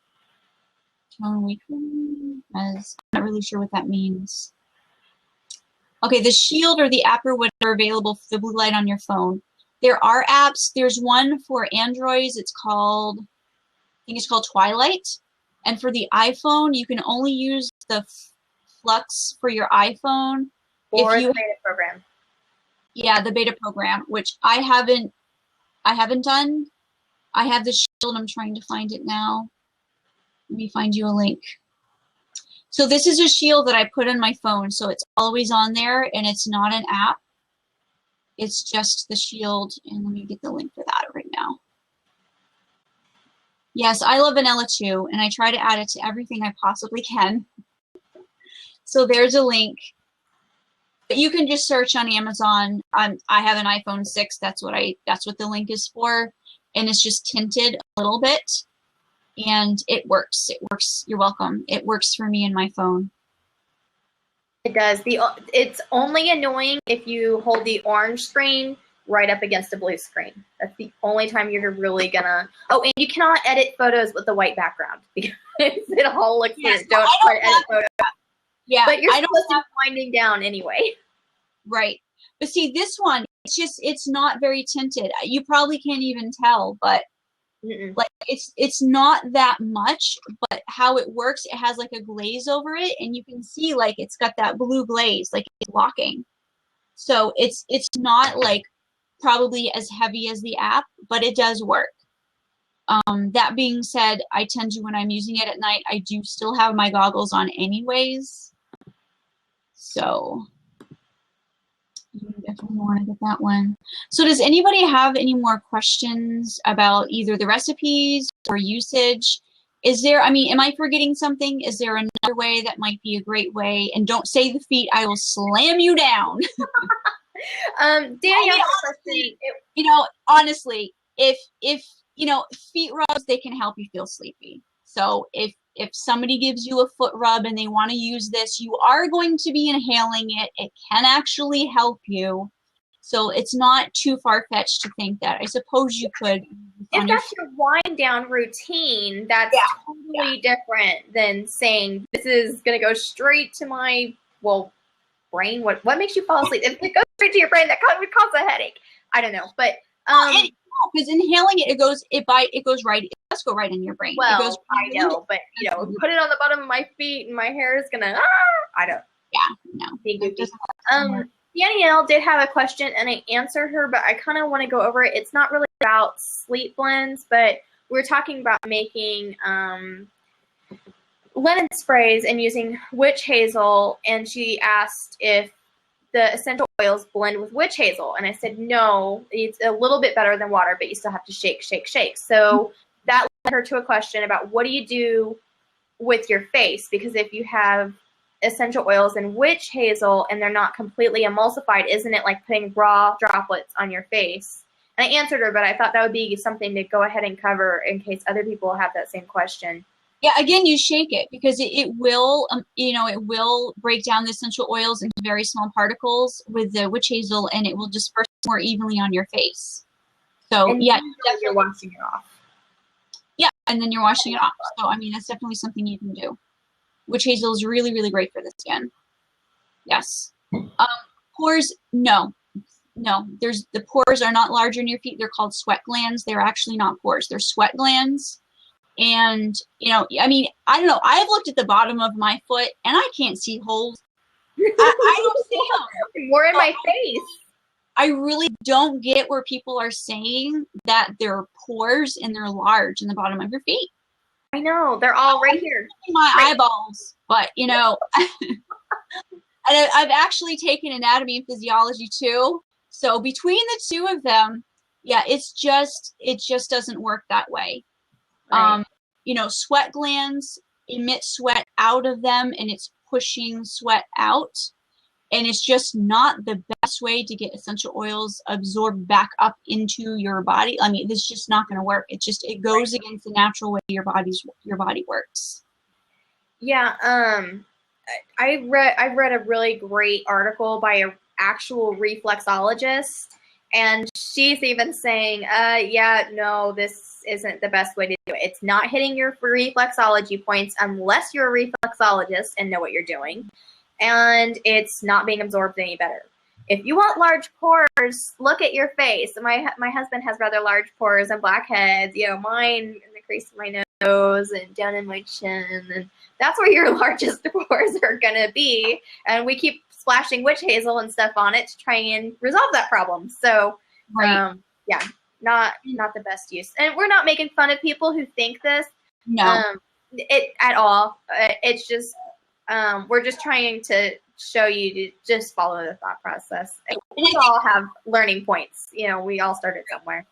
tone weak. I'm not really sure what that means. Okay, the Shield or the app or whatever are available for the blue light on your phone. There are apps. There's one for Androids. It's called, I think it's called Twilight. And for the iPhone, you can only use the Flux for your iPhone. Or the beta program. Yeah, the beta program, which I haven't done. I have the Shield. I'm trying to find it now. Let me find you a link. So this is a Shield that I put on my phone, so it's always on there, and it's not an app. It's just the Shield, and let me get the link for that right now. Yes, I love vanilla too, and I try to add it to everything I possibly can. So there's a link. But you can just search on Amazon. I have an iPhone 6. That's what the link is for, and it's just tinted a little bit. And it works. It works. You're welcome. It works for me and my phone. It does. It's only annoying if you hold the orange screen right up against the blue screen. That's the only time you're really gonna. Oh, and you cannot edit photos with the white background because it all looks weird. Don't try to edit photos. Yeah, but you're supposed to be winding down anyway. Right. But see, this one, it's not very tinted. You probably can't even tell, but like it's not that much, but how it works, it has like a glaze over it, and you can see like it's got that blue glaze, like it's blocking. So it's not like probably as heavy as the app, but it does work. That being said, I tend to, when I'm using it at night, I do still have my goggles on anyways. So you definitely want to get that one. So does anybody have any more questions about either the recipes or usage? Is there, I mean, am I forgetting something? Is there another way that might be a great way? And don't say the feet, I will slam you down. Danielle, you know, honestly, if you know, feet rubs, they can help you feel sleepy. So if somebody gives you a foot rub and they want to use this, you are going to be inhaling it. It can actually help you. So it's not too far-fetched to think that. I suppose you could. If that's your wind down routine, that's totally different than saying this is going to go straight to my, brain. What makes you fall asleep? If it goes straight to your brain, that would cause a headache. I don't know. But because inhaling it goes right. It does go right in your brain. Well, it goes I know, but you know, put it on the bottom of my feet, and my hair is gonna. I don't. Yeah, no. Danielle did have a question, and I answered her, but I kind of want to go over it. It's not really about sleep blends, but we're talking about making linen sprays and using witch hazel, and she asked if the essential oils blend with witch hazel, and I said no, it's a little bit better than water, but you still have to shake. So that led her to a question about what do you do with your face, because if you have essential oils and witch hazel and they're not completely emulsified, isn't it like putting raw droplets on your face? And I answered her, but I thought that would be something to go ahead and cover in case other people have that same question. Yeah, again, you shake it because it will, you know, it will break down the essential oils into very small particles with the witch hazel, and it will disperse more evenly on your face. So and yeah, you're washing it off. Yeah, and then you're washing it off. So I mean, that's definitely something you can do. Witch hazel is really, really great for the skin. Yes. Pores, no. The pores are not larger in your feet. They're called sweat glands. They're actually not pores. They're sweat glands. And, you know, I mean, I don't know. I've looked at the bottom of my foot and I can't see holes. I don't see them. More in my face. I really don't get where people are saying that there are pores and they're large in the bottom of your feet. I know, they're all right here. My eyeballs, but you know, and I've actually taken anatomy and physiology too. So between the two of them, yeah, it just doesn't work that way. Right. You know, sweat glands emit sweat out of them, and it's pushing sweat out. And it's just not the best way to get essential oils absorbed back up into your body. I mean, it's just not going to work. It goes against the natural way your body works. Yeah. I read a really great article by an actual reflexologist, and she's even saying, yeah, no, this isn't the best way to do it. It's not hitting your reflexology points unless you're a reflexologist and know what you're doing. And it's not being absorbed any better. If you want large pores, look at your face. My husband has rather large pores and blackheads. You know, mine in the crease of my nose and down in my chin, and that's where your largest pores are gonna be. And we keep splashing witch hazel and stuff on it to try and resolve that problem. So, right. Yeah, not the best use. And we're not making fun of people who think this. No. It at all. It's just. We're just trying to show you to just follow the thought process. We all have learning points. You know, we all started somewhere.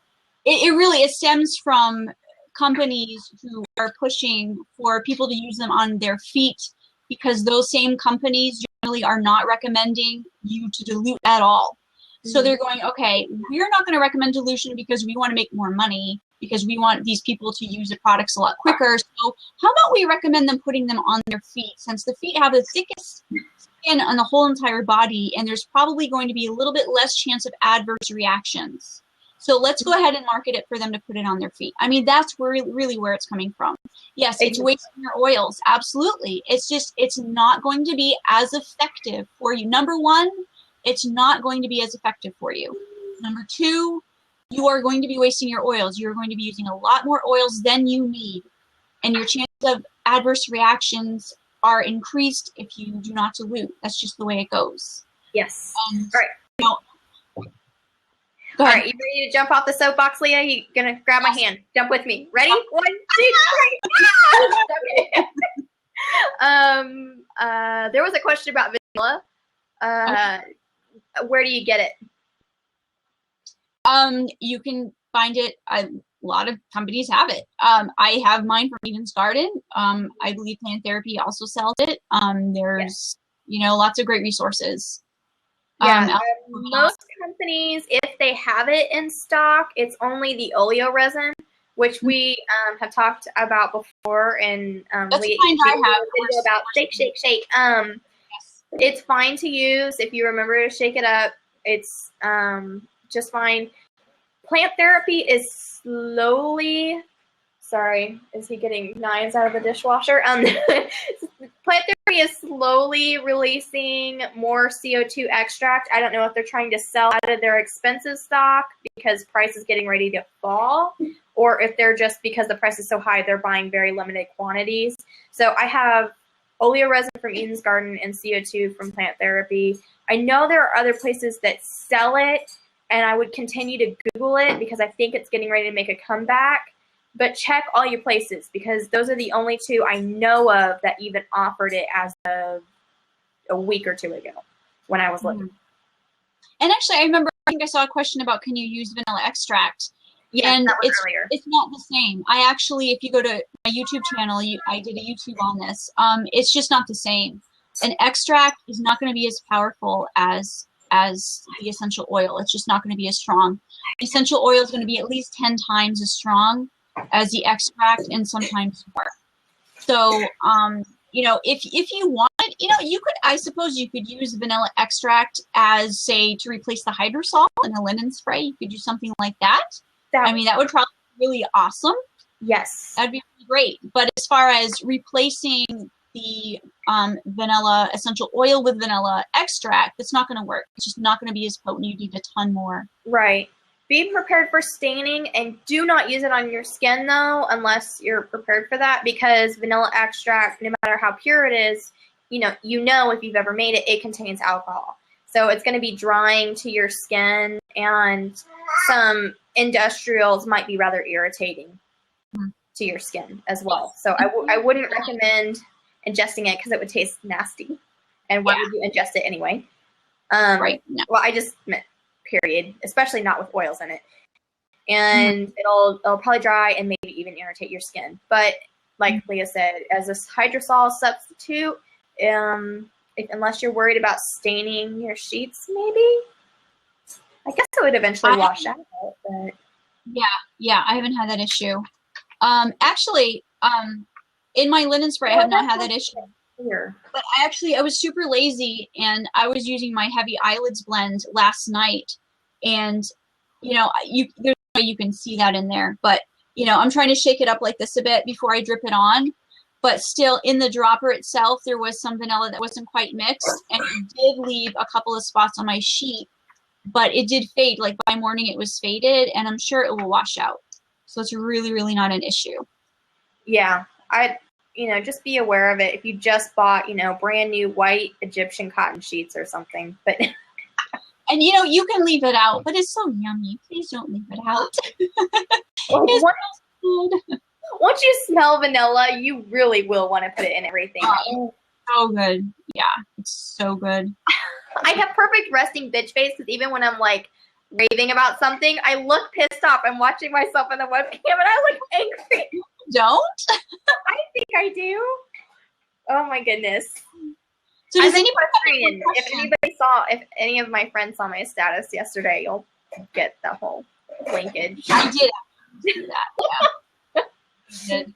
It stems from companies who are pushing for people to use them on their feet, because those same companies generally are not recommending you to dilute at all. So they're going, okay, we're not going to recommend dilution because we want to make more money, because we want these people to use the products a lot quicker. So how about we recommend them putting them on their feet, since the feet have the thickest skin on the whole entire body, and there's probably going to be a little bit less chance of adverse reactions. So let's go ahead and market it for them to put it on their feet. I mean, that's really where it's coming from. Yes, it's wasting your oils. Absolutely. It's not going to be as effective for you. Number one, it's not going to be as effective for you. Number two, you are going to be wasting your oils. You're going to be using a lot more oils than you need. And your chances of adverse reactions are increased if you do not dilute. That's just the way it goes. Yes. All right. You know, all right, you ready to jump off the soapbox, Leah? You gonna grab my hand? Jump with me. Ready? 1, 2, 3. There was a question about vanilla. Where do you get it? You can find it. A lot of companies have it. I have mine from Eden's Garden. I believe Plant Therapy also sells it. There's lots of great resources. Yeah, most companies, if they have it in stock, it's only the oleo resin, which we have talked about before. And that's the kind I have. About shake. Yes. It's fine to use if you remember to shake it up. It's just fine. Plant Therapy is slowly. Sorry, is he getting knives out of the dishwasher? Plant Therapy is slowly releasing more CO2 extract. I don't know if they're trying to sell out of their expensive stock because price is getting ready to fall, or if they're just, because the price is so high, they're buying very limited quantities. So I have oleo resin from Eden's Garden and CO2 from Plant Therapy. I know there are other places that sell it, and I would continue to Google it because I think it's getting ready to make a comeback. But check all your places, because those are the only two I know of that even offered it as of a week or two ago when I was looking. And actually, I think I saw a question about, can you use vanilla extract? Yeah, and that was earlier. It's not the same. I actually, if you go to my YouTube channel, I did a YouTube on this. It's just not the same. An extract is not going to be as powerful as the essential oil. It's just not going to be as strong. The essential oil is going to be at least 10 times as strong as the extract, and sometimes more. So, if you want it, you could, I suppose you could use vanilla extract as, say, to replace the hydrosol in a linen spray. You could do something like that. That would probably be really awesome. Yes. That'd be really great. But as far as replacing the vanilla essential oil with vanilla extract, it's not going to work. It's just not going to be as potent. You need a ton more. Right. Be prepared for staining, and do not use it on your skin, though, unless you're prepared for that, because vanilla extract, no matter how pure it is, if you've ever made it, it contains alcohol. So it's going to be drying to your skin, and some industrials might be rather irritating. to your skin as well. So I wouldn't recommend ingesting it because it would taste nasty. And why would you ingest it anyway? Right. No. Well, I just meant period, especially not with oils in it. And it'll probably dry and maybe even irritate your skin. But like Leah said, as a hydrosol substitute, unless you're worried about staining your sheets, maybe. I guess it would eventually wash out. But yeah, I haven't had that issue. Actually, in my linen spray, I have not had that issue. Here. But I was super lazy, and I was using my heavy eyelids blend last night, and you know, there's no way you can see that in there, but you know, I'm trying to shake it up like this a bit before I drip it on. But still, in the dropper itself, there was some vanilla that wasn't quite mixed, and it did leave a couple of spots on my sheet, but it did fade. Like by morning, it was faded, and I'm sure it will wash out. So it's really, really not an issue. Yeah, just be aware of it if you just bought, brand new white Egyptian cotton sheets or something. But and you can leave it out, but it's so yummy. Please don't leave it out. Once you smell vanilla, you really will want to put it in everything. So good. Yeah, it's so good. I have perfect resting bitch face because even when I'm like raving about something, I look pissed off. I'm watching myself in the webcam and I look angry. Don't? I think I do. Oh my goodness. So does if any of my friends saw my status yesterday, you'll get the whole linkage. I did do that. Yeah. I did.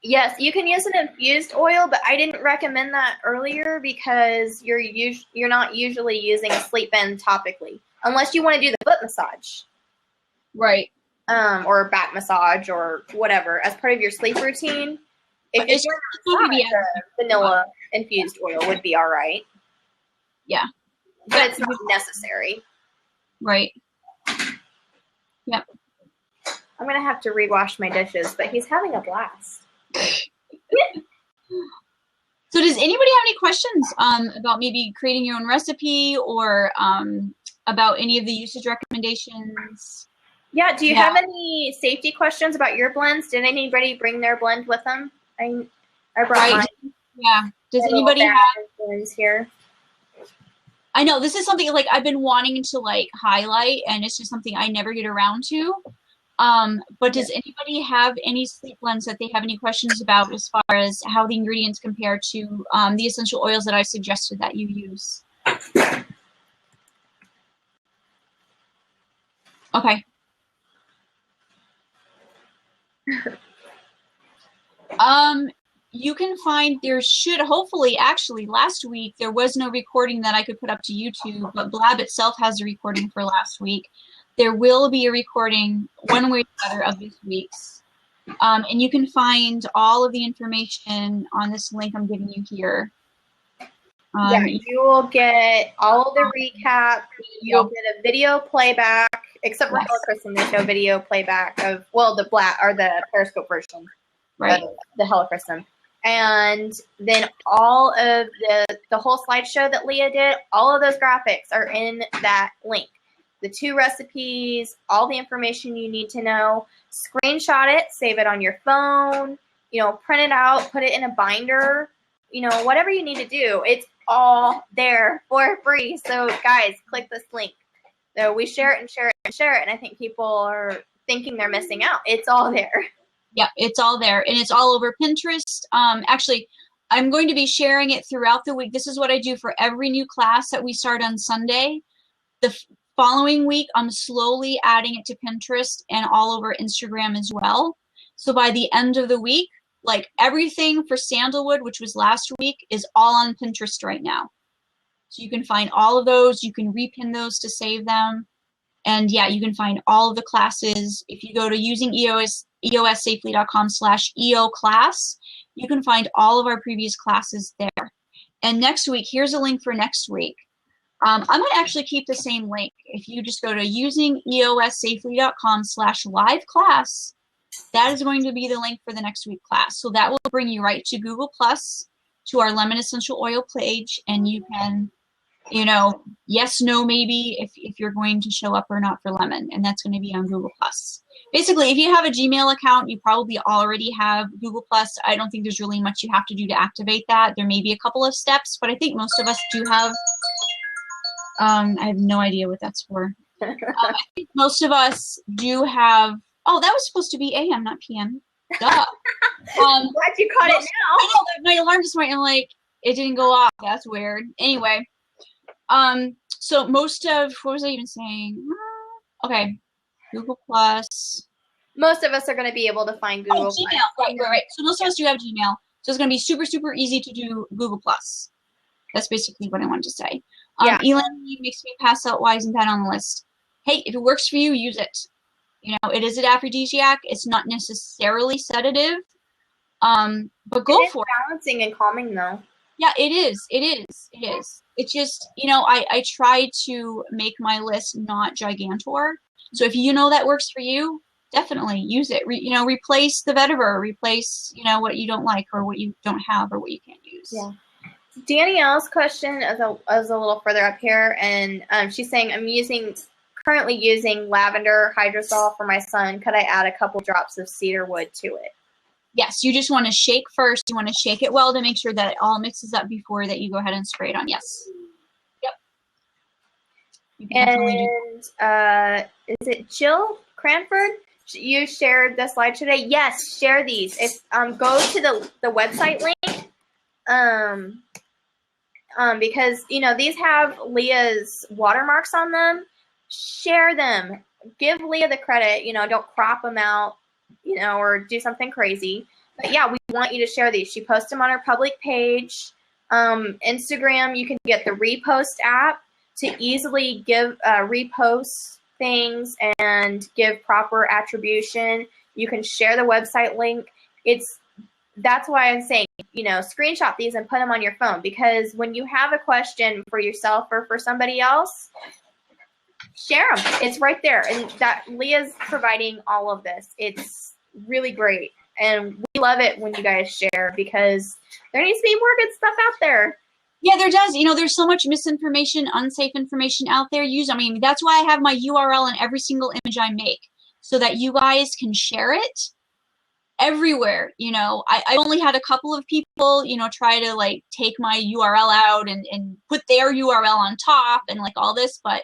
Yes, you can use an infused oil, but I didn't recommend that earlier because you're not usually using a sleep bend topically, unless you want to do the foot massage. Right. Or back massage or whatever as part of your sleep routine. If it's vanilla infused oil would be all right. Yeah. But it's not necessary. Right. Yep. I'm going to have to rewash my dishes, but he's having a blast. So does anybody have any questions about maybe creating your own recipe or about any of the usage recommendations? Yeah, do you have any safety questions about your blends? Did anybody bring their blend with them? I brought mine. Yeah. Does anybody have blends here? I know this is something like I've been wanting to like highlight, and it's just something I never get around to. But does anybody have any sleep blends that they have any questions about as far as how the ingredients compare to the essential oils that I suggested that you use? Okay. You can find, there should hopefully, actually last week there was no recording that I could put up to YouTube, but Blab itself has a recording for last week. There will be a recording one way or the other of this week's. And you can find all of the information on this link I'm giving you here. You will get all of the recap. You'll get a video playback, except for Helichrysum, there's no video playback of, well, the Blab or the Periscope version. Right. The Helichrysum. And then all of the whole slideshow that Leah did, all of those graphics are in that link. The 2 recipes, all the information you need to know. Screenshot it, save it on your phone, print it out, put it in a binder, whatever you need to do. It's all there for free. So guys, click this link. So we share it and share it and share it. And I think people are thinking they're missing out. It's all there. Yeah, it's all there, and it's all over Pinterest. Actually, I'm going to be sharing it throughout the week. This is what I do for every new class that we start on Sunday. The following week, I'm slowly adding it to Pinterest and all over Instagram as well. So by the end of the week, like everything for Sandalwood, which was last week, is all on Pinterest right now. So you can find all of those. You can repin those to save them. And yeah, you can find all of the classes. If you go to eossafely.com/EO class, you can find all of our previous classes there. And next week, here's a link for next week. I'm going to actually keep the same link. If you just go to eossafely.com/live class, that is going to be the link for the next week class. So that will bring you right to Google Plus, to our lemon essential oil page, and you can, yes, no, maybe if you're going to show up or not for lemon, and that's going to be on Google Plus. Basically, if you have a Gmail account, you probably already have Google+. I don't think there's really much you have to do to activate that. There may be a couple of steps, but I think most of us do have. I have no idea what that's for. I think most of us do have. Oh, that was supposed to be AM, not PM. Duh. Glad you caught it now. I know that my alarm just went and like it didn't go off. That's weird. Anyway, so most of what was I even saying? Okay, Google+. Most of us are going to be able to find Google+. Oh, Gmail. Right. So most of us do have Gmail. So it's going to be super, super easy to do Google+. That's basically what I wanted to say. Yeah. Elon makes me pass out. Why isn't that on the list? Hey, if it works for you, use it. You know, it is an aphrodisiac. It's not necessarily sedative. But go for it. Balancing and calming, though. Yeah, it is. It is. It is. It's just, you know, I try to make my list not gigantor. So if you know that works for you, definitely use it. You know, replace the vetiver, replace, you know, what you don't like or what you don't have or what you can't use. Yeah. Danielle's question is a little further up here, and she's saying, I'm currently using lavender hydrosol for my son. Could I add a couple drops of cedar wood to it? Yes, you just want to shake first. You want to shake it well to make sure that it all mixes up before that you go ahead and spray it on. Yes. Yep. And is it Jill Cranford? You shared the slide today. Yes, share these. If go to the website link, because you know these have Leah's watermarks on them. Share them. Give Leah the credit. You know, don't crop them out. You know, or do something crazy. But yeah, we want you to share these. She posts them on her public page. Instagram, you can get the repost app to easily give repost things and give proper attribution. You can share the website link. That's why I'm saying, you know, screenshot these and put them on your phone, because when you have a question for yourself or for somebody else, share them. It's right there. And that Leah's providing all of this. It's really great. And we love it when you guys share, because there needs to be more good stuff out there. Yeah, there does. You know, there's so much misinformation, unsafe information out there. I mean, that's why I have my URL in every single image I make, so that you guys can share it everywhere. You know, I only had a couple of people, you know, try to like take my URL out and put their URL on top and like all this, but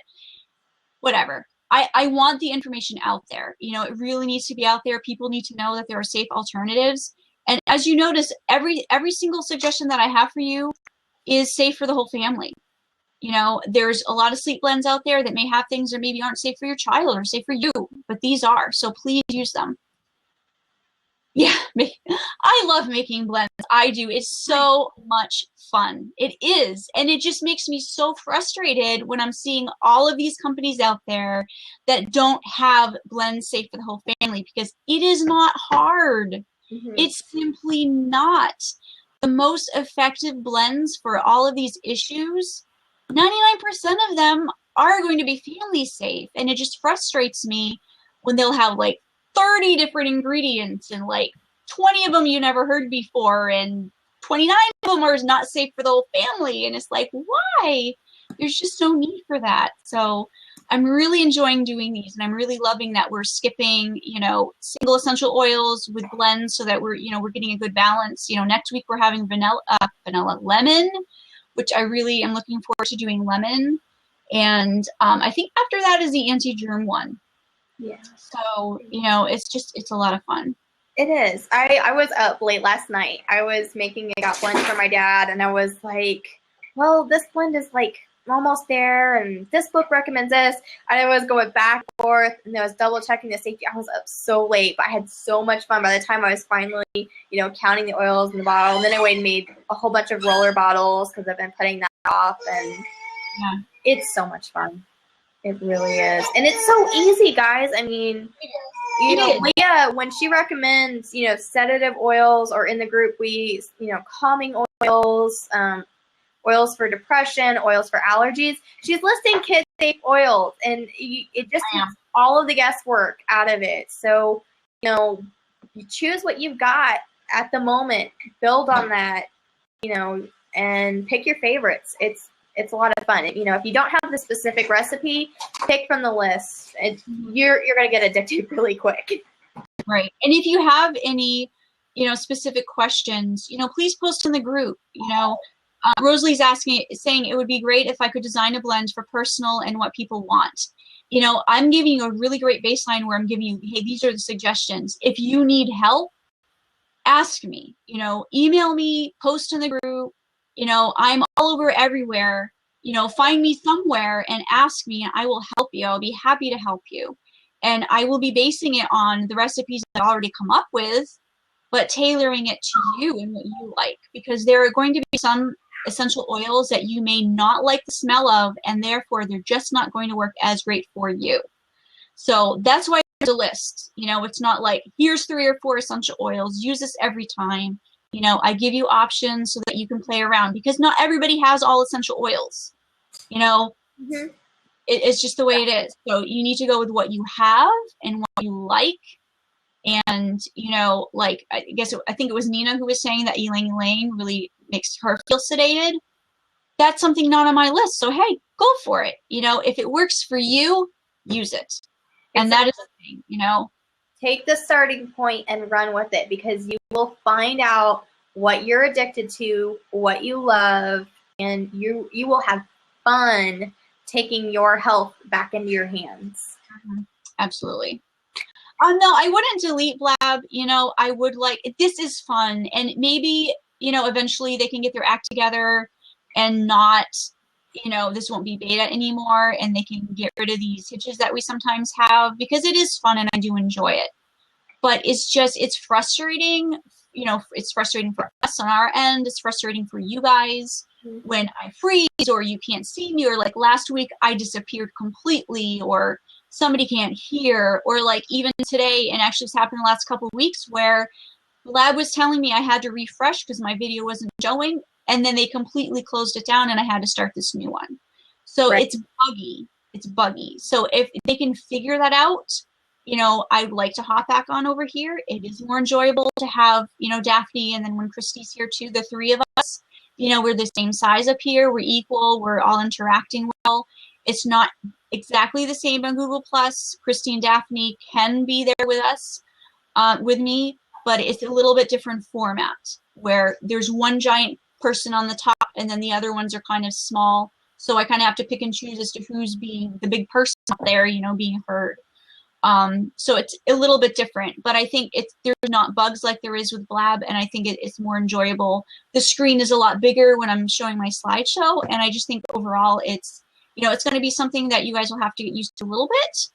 whatever. I want the information out there. You know, it really needs to be out there. People need to know that there are safe alternatives. And as you notice, every single suggestion that I have for you is safe for the whole family. You know, there's a lot of sleep blends out there that may have things that maybe aren't safe for your child or safe for you, but these are. So please use them. Yeah, I love making blends. I do. It's so much fun. It is. And it just makes me so frustrated when I'm seeing all of these companies out there that don't have blends safe for the whole family, because it is not hard. Mm-hmm. It's simply not. The most effective blends for all of these issues, 99% of them are going to be family safe. And it just frustrates me when they'll have like 30 different ingredients and like 20 of them you never heard before and 29 of them are not safe for the whole family. And it's like, why? There's just no need for that. So I'm really enjoying doing these, and I'm really loving that we're skipping, you know, single essential oils with blends so that we're getting a good balance. You know, next week we're having vanilla lemon, which I really am looking forward to doing lemon. And I think after that is the anti-germ one. Yeah. So, you know, it's a lot of fun. It is. I was up late last night. I was making a blend for my dad, and I was like, well, this blend is like almost there, and this book recommends this. And I was going back and forth, and I was double checking the safety. I was up so late, but I had so much fun. By the time I was finally, you know, counting the oils in the bottle, and then I made a whole bunch of roller bottles because I've been putting that off, and yeah, it's so much fun. It really is. And it's so easy, guys. I mean, you know, Leah, when she recommends, you know, sedative oils, or in the group we, you know, calming oils, oils for depression, oils for allergies, she's listing kid-safe oils, and it just takes all of the guesswork out of it. So, you know, you choose what you've got at the moment, build on that, you know, and pick your favorites. it's a lot of fun. You know, if you don't have the specific recipe, pick from the list. You're going to get addicted really quick. Right. And if you have any, you know, specific questions, you know, please post in the group. You know, Rosalie's saying it would be great if I could design a blend for personal and what people want. You know, I'm giving you a really great baseline where I'm giving you, hey, these are the suggestions. If you need help, ask me, you know, email me, post in the group. You know, I'm all over everywhere. You know, find me somewhere and ask me, and I will help you. I'll be happy to help you. And I will be basing it on the recipes that I already come up with, but tailoring it to you and what you like. Because there are going to be some essential oils that you may not like the smell of, and therefore they're just not going to work as great for you. So that's why there's a list. You know, it's not like, here's 3 or 4 essential oils, use this every time. You know, I give you options so that you can play around, because not everybody has all essential oils. You know, it's just the way it is. So you need to go with what you have and what you like. And, you know, like, I think it was Nina who was saying that ylang ylang really makes her feel sedated. That's something not on my list. So, hey, go for it. You know, if it works for you, use it. And that is the thing, you know. Take the starting point and run with it, because you will find out what you're addicted to, what you love, and you will have fun taking your health back into your hands. Absolutely. No, I wouldn't delete Blab. You know, I would like, this is fun. And maybe, you know, eventually they can get their act together and not, you know, this won't be beta anymore, and they can get rid of these hitches that we sometimes have, because it is fun and I do enjoy it. But it's just, it's frustrating. You know, it's frustrating for us on our end. It's frustrating for you guys when I freeze or you can't see me, or like last week I disappeared completely, or somebody can't hear, or like even today, and actually it's happened the last couple of weeks, where Lab was telling me I had to refresh because my video wasn't showing, and then they completely closed it down and I had to start this new one. So It's buggy. It's buggy. So if they can figure that out, you know, I'd like to hop back on over here. It is more enjoyable to have, you know, Daphne, and then when Christy's here too, the 3 of us, you know, we're the same size up here. We're equal. We're all interacting well. It's not exactly the same on Google+. Christy and Daphne can be there with us, with me, but it's a little bit different format, where there's one giant person on the top and then the other ones are kind of small. So I kind of have to pick and choose as to who's being the big person up there, you know, being heard. So it's a little bit different, but I think there's not bugs like there is with Blab, and I think it's more enjoyable. The screen is a lot bigger when I'm showing my slideshow, and I just think overall it's, you know, it's going to be something that you guys will have to get used to a little bit.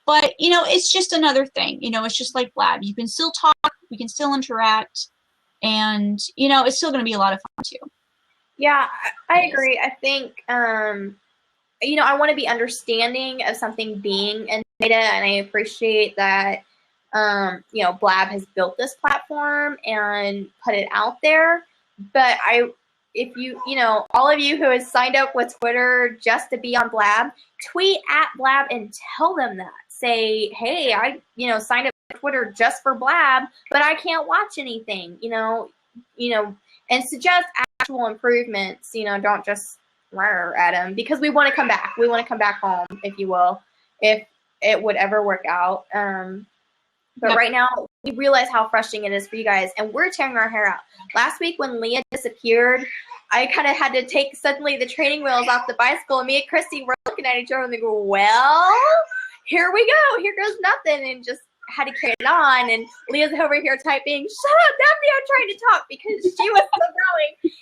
But, you know, it's just another thing. You know, it's just like Blab. You can still talk, we can still interact, and, you know, it's still going to be a lot of fun too. Yeah, I agree. I think, you know, I want to be understanding of something being in beta, and I appreciate that, you know, Blab has built this platform and put it out there. But if you know, all of you who has signed up with Twitter just to be on Blab, tweet at Blab and tell them that. Say, hey, I, you know, signed up with Twitter just for Blab, but I can't watch anything, you know, and suggest actual improvements. You know, don't just rare at them, because we want to come back. We want to come back home, if you will, if it would ever work out. But right now, we realize how frustrating it is for you guys, and we're tearing our hair out. Last week when Leah disappeared, I kind of had to take suddenly the training wheels off the bicycle, and me and Christy were looking at each other and they go, well, here we go. Here goes nothing, and just had to carry it on. And Leah's over here typing, shut up, Daphne, I'm trying to talk, because she was so growing.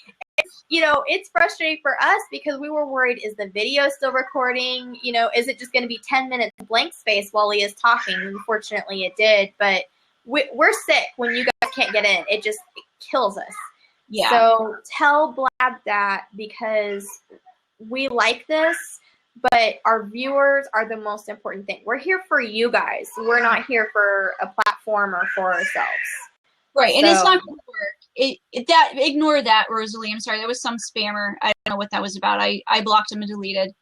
You know, it's frustrating for us because we were worried, is the video still recording? You know, is it just going to be 10 minutes of blank space while Leah's talking? Unfortunately, it did. But we're sick when you guys can't get in. It kills us. Yeah. So tell Blab that, because we like this, but our viewers are the most important thing. We're here for you guys. We're not here for a platform or for ourselves. Right, and it's not going to work. Ignore that, Rosalie. I'm sorry, that was some spammer. I don't know what that was about. I blocked him and deleted.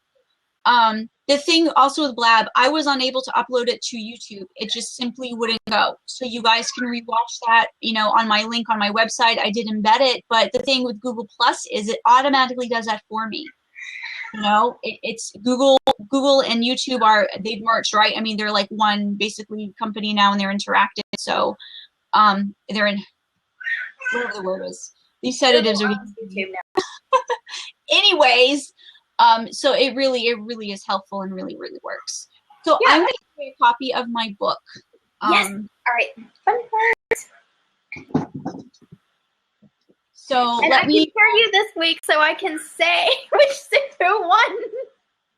The thing also with Blab, I was unable to upload it to YouTube. It just simply wouldn't go. So you guys can rewatch that, you know, on my link on my website. I did embed it, but the thing with Google Plus is it automatically does that for me. You know, it's Google and YouTube they've merged, right? I mean, they're like one basically company now, and they're interactive. So, they're in whatever the word is. These sedatives are YouTube now. anyways. So it really is helpful and really works. So Yeah. I'm going to give you a copy of my book. Yes. All right. Fun part. So and let I me can hear you this week, so I can say which who won.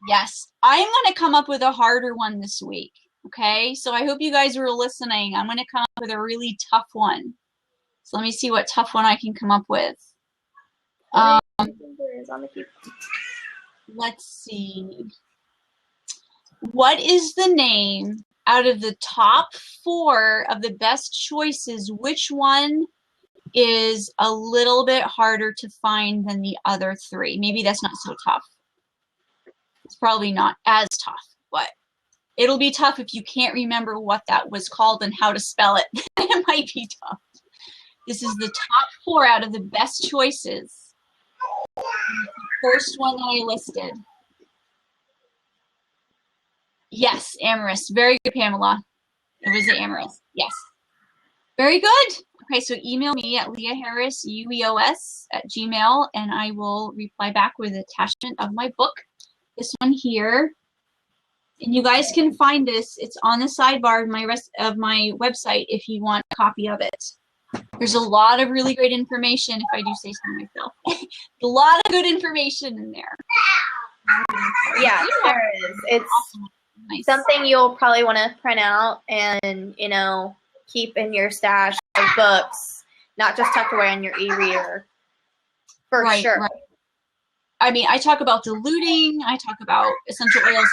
Yes, I'm going to come up with a harder one this week. Okay, so I hope you guys were listening. I'm going to come up with a really tough one. So let me see what tough one I can come up with. Let's see. What is the name out of the top 4 of the best choices? Which one is a little bit harder to find than the other 3? Maybe that's not so tough. It's probably not as tough, but it'll be tough if you can't remember what that was called and how to spell it. It might be tough. This is the top 4 out of the best choices. The first one that I listed. Yes, Amorous. Very good, Pamela. It was the Amorous. Yes. Very good. Okay, so email me at leaharrisueos@gmail, and I will reply back with an attachment of my book. This one here. And you guys can find this. It's on the sidebar of my website if you want a copy of it. There's a lot of really great information, if I do say so myself. A lot of good information in there. Yeah, there is. It's awesome. Nice. Something you'll probably want to print out and, you know, keep in your stash of books, not just tucked away on your e-reader. For sure. Right. I mean, I talk about diluting. I talk about essential oils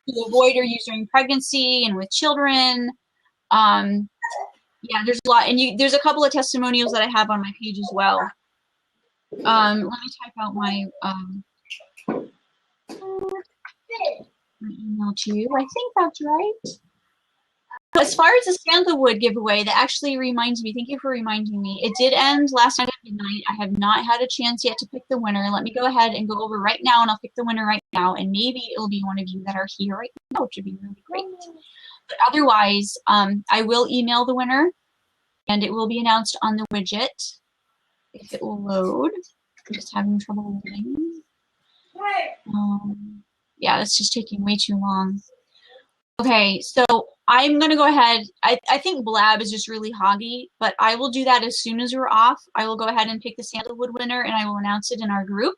to avoid or use during pregnancy and with children. Yeah, there's a lot, and there's a couple of testimonials that I have on my page as well. Let me type out my email to you. I think that's right. As far as the sandalwood giveaway, that actually reminds me. Thank you for reminding me. It did end last night at midnight. I have not had a chance yet to pick the winner. Let me go ahead and go over right now, and I'll pick the winner right now. And maybe it'll be one of you that are here right now, which would be really great. But otherwise, I will email the winner, and it will be announced on the widget if it will load. I'm just having trouble loading. Yeah, that's just taking way too long. Okay, so I'm going to go ahead. I think Blab is just really hoggy, but I will do that as soon as we're off. I will go ahead and pick the sandalwood winner, and I will announce it in our group.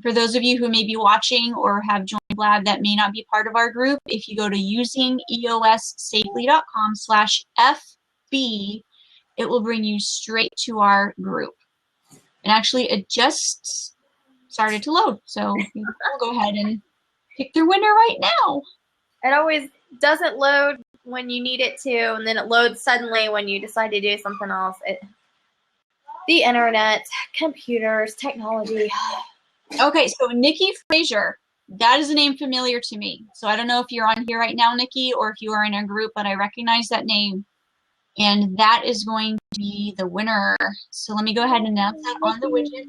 For those of you who may be watching or have joined Blab that may not be part of our group, if you go to usingeossafely.com/FB, it will bring you straight to our group. And actually, it just started to load, so we'll go ahead and pick their winner right now. It always doesn't load when you need it to, and then it loads suddenly when you decide to do something else. The internet, computers, technology. Okay, so Nikki Frazier, that is a name familiar to me. So I don't know if you're on here right now, Nikki, or if you are in a group, but I recognize that name. And that is going to be the winner. So let me go ahead and announce that on the widget.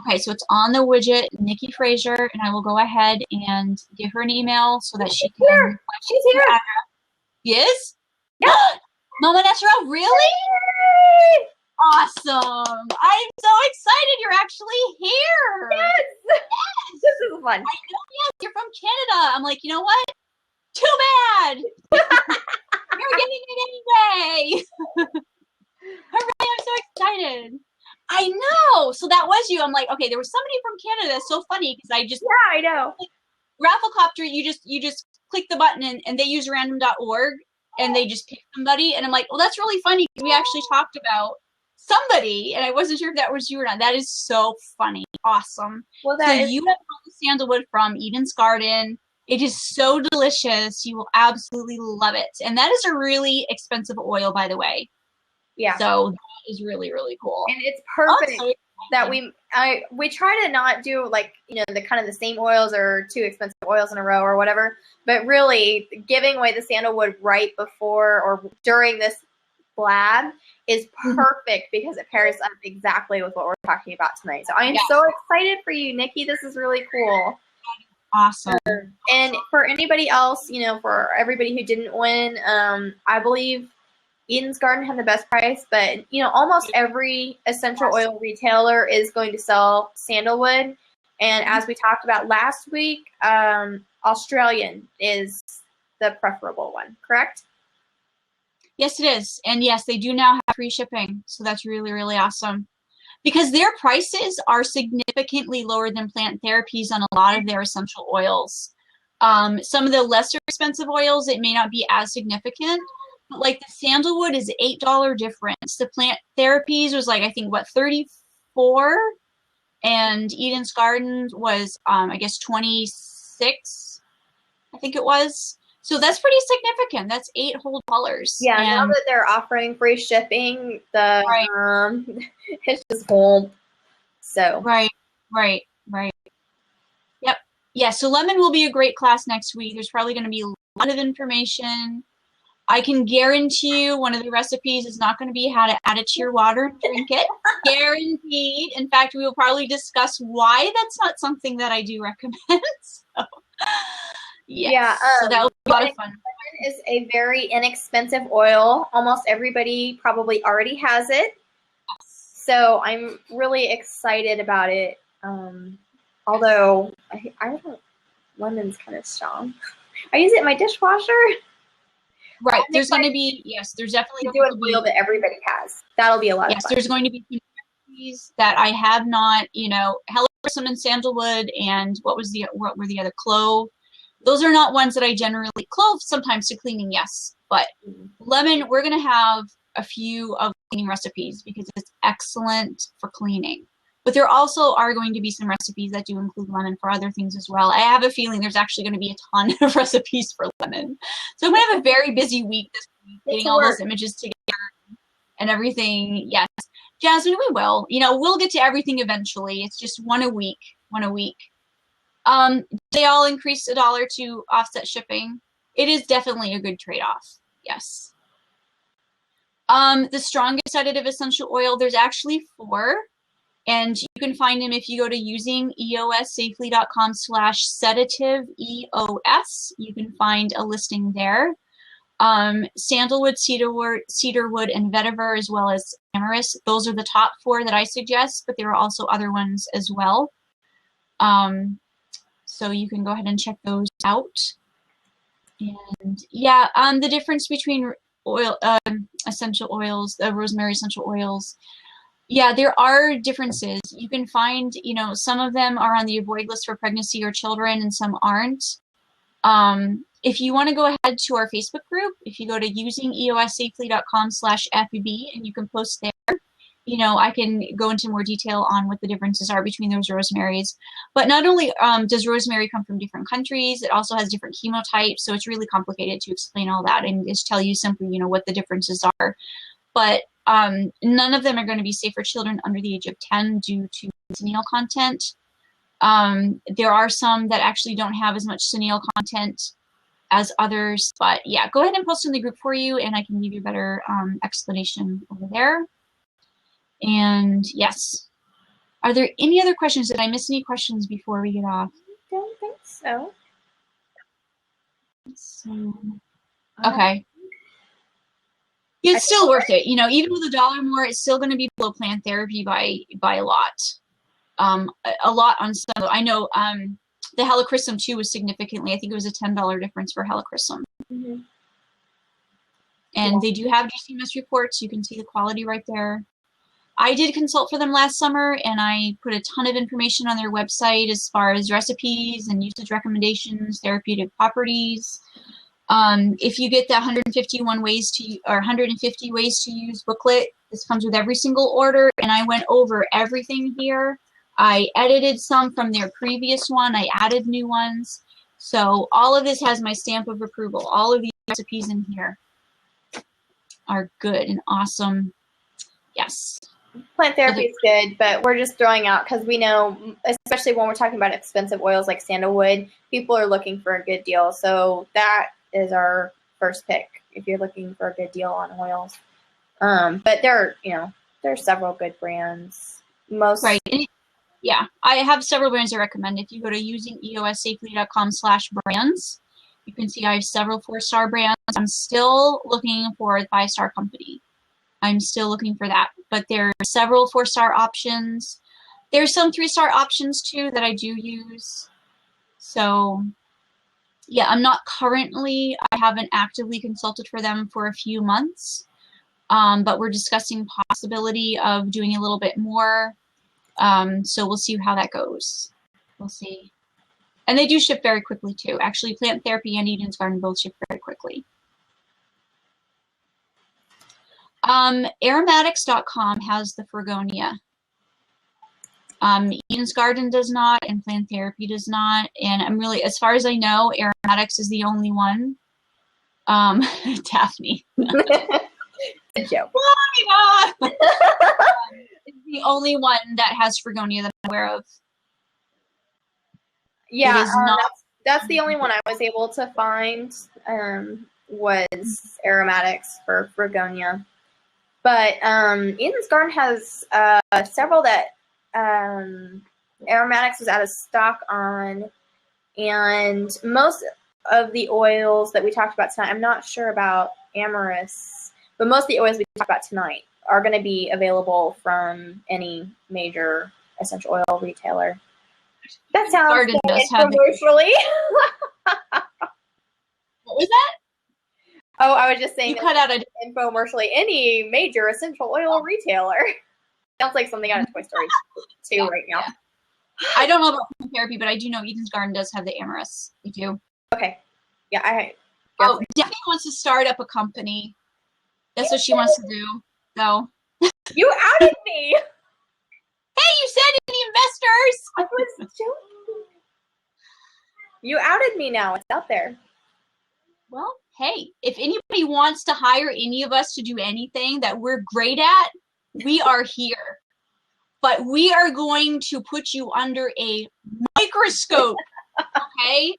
Okay, so it's on the widget, Nikki Frazier, and I will go ahead and give her an email so that she can. Here. She's here. She is? Yeah. Mama Natural, really? Yay! Awesome. I'm so excited you're actually here. Yes. This is fun. I know, yes, you're from Canada. I'm like, you know what? Too bad. You're getting it anyway. Hooray, I'm so excited. I know. So that was you. I'm like, okay, there was somebody from Canada. It's so funny because I just I know. Rafflecopter, you just click the button and they use random.org and they just pick somebody, and I'm like, well, that's really funny because we actually talked about somebody and I wasn't sure if that was you or not. That is so funny. Awesome. Well, you have the sandalwood from Eden's Garden. It is so delicious. You will absolutely love it. And that is a really expensive oil, by the way. Yeah. So that is really, really cool. And it's perfect that we try to not do like, you know, the kind of the same oils or 2 expensive oils in a row or whatever, but really giving away the sandalwood right before or during this blab is perfect because it pairs up exactly with what we're talking about tonight. So I am so excited for you, Nikki. This is really cool. Awesome. And for anybody else, you know, for everybody who didn't win, I believe Eden's Garden had the best price, but, you know, almost every essential oil retailer is going to sell sandalwood. And as we talked about last week, Australian is the preferable one, correct? Yes, it is. And yes, they do now have free shipping. So that's really, really awesome. Because their prices are significantly lower than plant therapies on a lot of their essential oils. Some of the lesser expensive oils, it may not be as significant, but like the sandalwood is $8 difference. The plant therapies was like, I think, what, 34? And Eden's Garden was, I guess, 26, I think it was. So that's pretty significant. That's $8 whole. Yeah, and now that they're offering free shipping, it's just gold. So right. Yep. Yeah. So lemon will be a great class next week. There's probably going to be a lot of information. I can guarantee you one of the recipes is not going to be how to add it to your water and drink it. Guaranteed. In fact, we will probably discuss why that's not something that I do recommend. So, yes. Yeah. So that will be a lot of fun. Lemon is a very inexpensive oil. Almost everybody probably already has it. So I'm really excited about it. Although I don't, lemon's kind of strong. I use it in my dishwasher. Right. There's going to be, yes, there's definitely do an oil that everybody has. That'll be a lot of fun. Yes, there's going to be some recipes that I have not, you know, helichrysum and sandalwood, and what were the other, clove. Those are not ones that I generally, clove sometimes to cleaning, yes, but lemon, we're going to have a few of cleaning recipes because it's excellent for cleaning. But there also are going to be some recipes that do include lemon for other things as well. I have a feeling there's actually going to be a ton of recipes for lemon. So I'm going to have a very busy week this week, getting all those images together and everything. Yes, Jasmine, we will. You know, we'll get to everything eventually. It's just one a week. They all increased $1 to offset shipping. It is definitely a good trade-off. Yes. The strongest sedative essential oil, there's actually 4. And you can find them if you go to usingeossafely.com/sedative EOS. You can find a listing there. Sandalwood, cedarwood, and vetiver, as well as amyris. Those are the top 4 that I suggest, but there are also other ones as well. So you can go ahead and check those out. And yeah, the difference between oil, essential oils, rosemary essential oils. Yeah, there are differences. You can find, you know, some of them are on the avoid list for pregnancy or children and some aren't. If you want to go ahead to our Facebook group, if you go to usingeossafely.com/FB and you can post there, you know, I can go into more detail on what the differences are between those rosemaries. But not only does rosemary come from different countries, it also has different chemotypes. So it's really complicated to explain all that and just tell you simply, you know, what the differences are. But none of them are going to be safe for children under the age of 10 due to cineal content. There are some that actually don't have as much cineal content as others, but yeah, go ahead and post in the group for you and I can give you a better explanation over there. And yes, are there any other questions? Did I miss any questions before we get off? I don't think so. Okay. It's still worth it. You know, even with $1 more, it's still going to be below plant therapy by a lot. A lot on some. I know the helichrysum too was significantly. I think it was a $10 difference for helichrysum. And they do have GCMS reports. You can see the quality right there. I did consult for them last summer, and I put a ton of information on their website as far as recipes and usage recommendations, therapeutic properties. If you get the 150 ways to use booklet, this comes with every single order, and I went over everything here. I edited some from their previous one. I added new ones. So all of this has my stamp of approval. All of these recipes in here are good and awesome. Yes. Plant therapy is good, but we're just throwing out because we know, especially when we're talking about expensive oils like sandalwood, people are looking for a good deal. So that is our first pick if you're looking for a good deal on oils. But there are several good brands. Most Right. Yeah, I have several brands I recommend. If you go to usingeossafely.com/brands, you can see I have several 4-star brands. I'm still looking for a 5-star company. I'm still looking for that. But there are several 4-star options. There's some 3-star options too that I do use. So yeah, I haven't actively consulted for them for a few months. But we're discussing possibility of doing a little bit more. So we'll see how that goes. We'll see. And they do ship very quickly too. Actually, Plant Therapy and Eden's Garden both ship very quickly. Aromatics.com has the Fregonia. Eden's Garden does not, and Plant Therapy does not. And I'm really, as far as I know, Aromatics is the only one. Daphne. Good joke. Oh my God. It's the only one that has Fregonia that I'm aware of. Yeah, that's the only one I was able to find was Aromatics for Fregonia. But Eden's Garden has several that Aromatics was out of stock on, and most of the oils that we talked about tonight, I'm not sure about Amorous, but most of the oils we talked about tonight are going to be available from any major essential oil retailer. That sounds infomercially. What was that? Oh, I was just saying. You cut out a infomercially. Any major essential oil retailer. Sounds like something out of Toy Story 2 right now. I don't know about Plant Therapy, but I do know Eden's Garden does have the Amorous. They do. Okay. Yeah, Daphne wants to start up a company. That's what she wants to do. So. You outed me. Hey, you said any investors. I was joking. You outed me now. It's out there. Well, hey, if anybody wants to hire any of us to do anything that we're great at, we are here. But we are going to put you under a microscope, okay?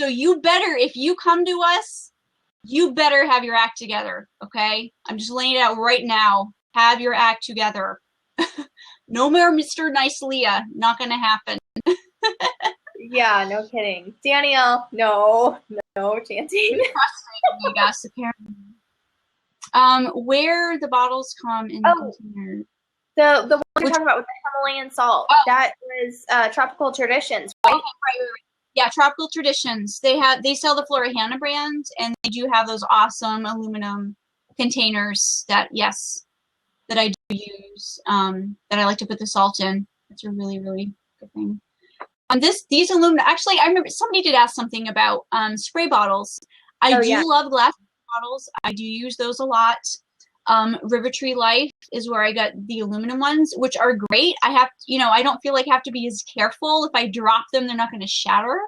So you better, if you come to us, you better have your act together, okay? I'm just laying it out right now. Have your act together. No more Mr. Nice Leah. Not going to happen. Yeah, no kidding. Danielle, no chanting. Frustrating, I guess, apparently. Where the bottles come in the container. The one we're talking about with the Himalayan salt. Oh. That was Tropical Traditions, right? Right. Yeah, Tropical Traditions. They sell the Florahana brand, and they do have those awesome aluminum containers that I do use, that I like to put the salt in. It's a really, really good thing. These aluminum, actually, I remember somebody did ask something about spray bottles. I love glass bottles. I do use those a lot. River Tree Life is where I got the aluminum ones, which are great. I don't feel like I have to be as careful. If I drop them, they're not going to shatter.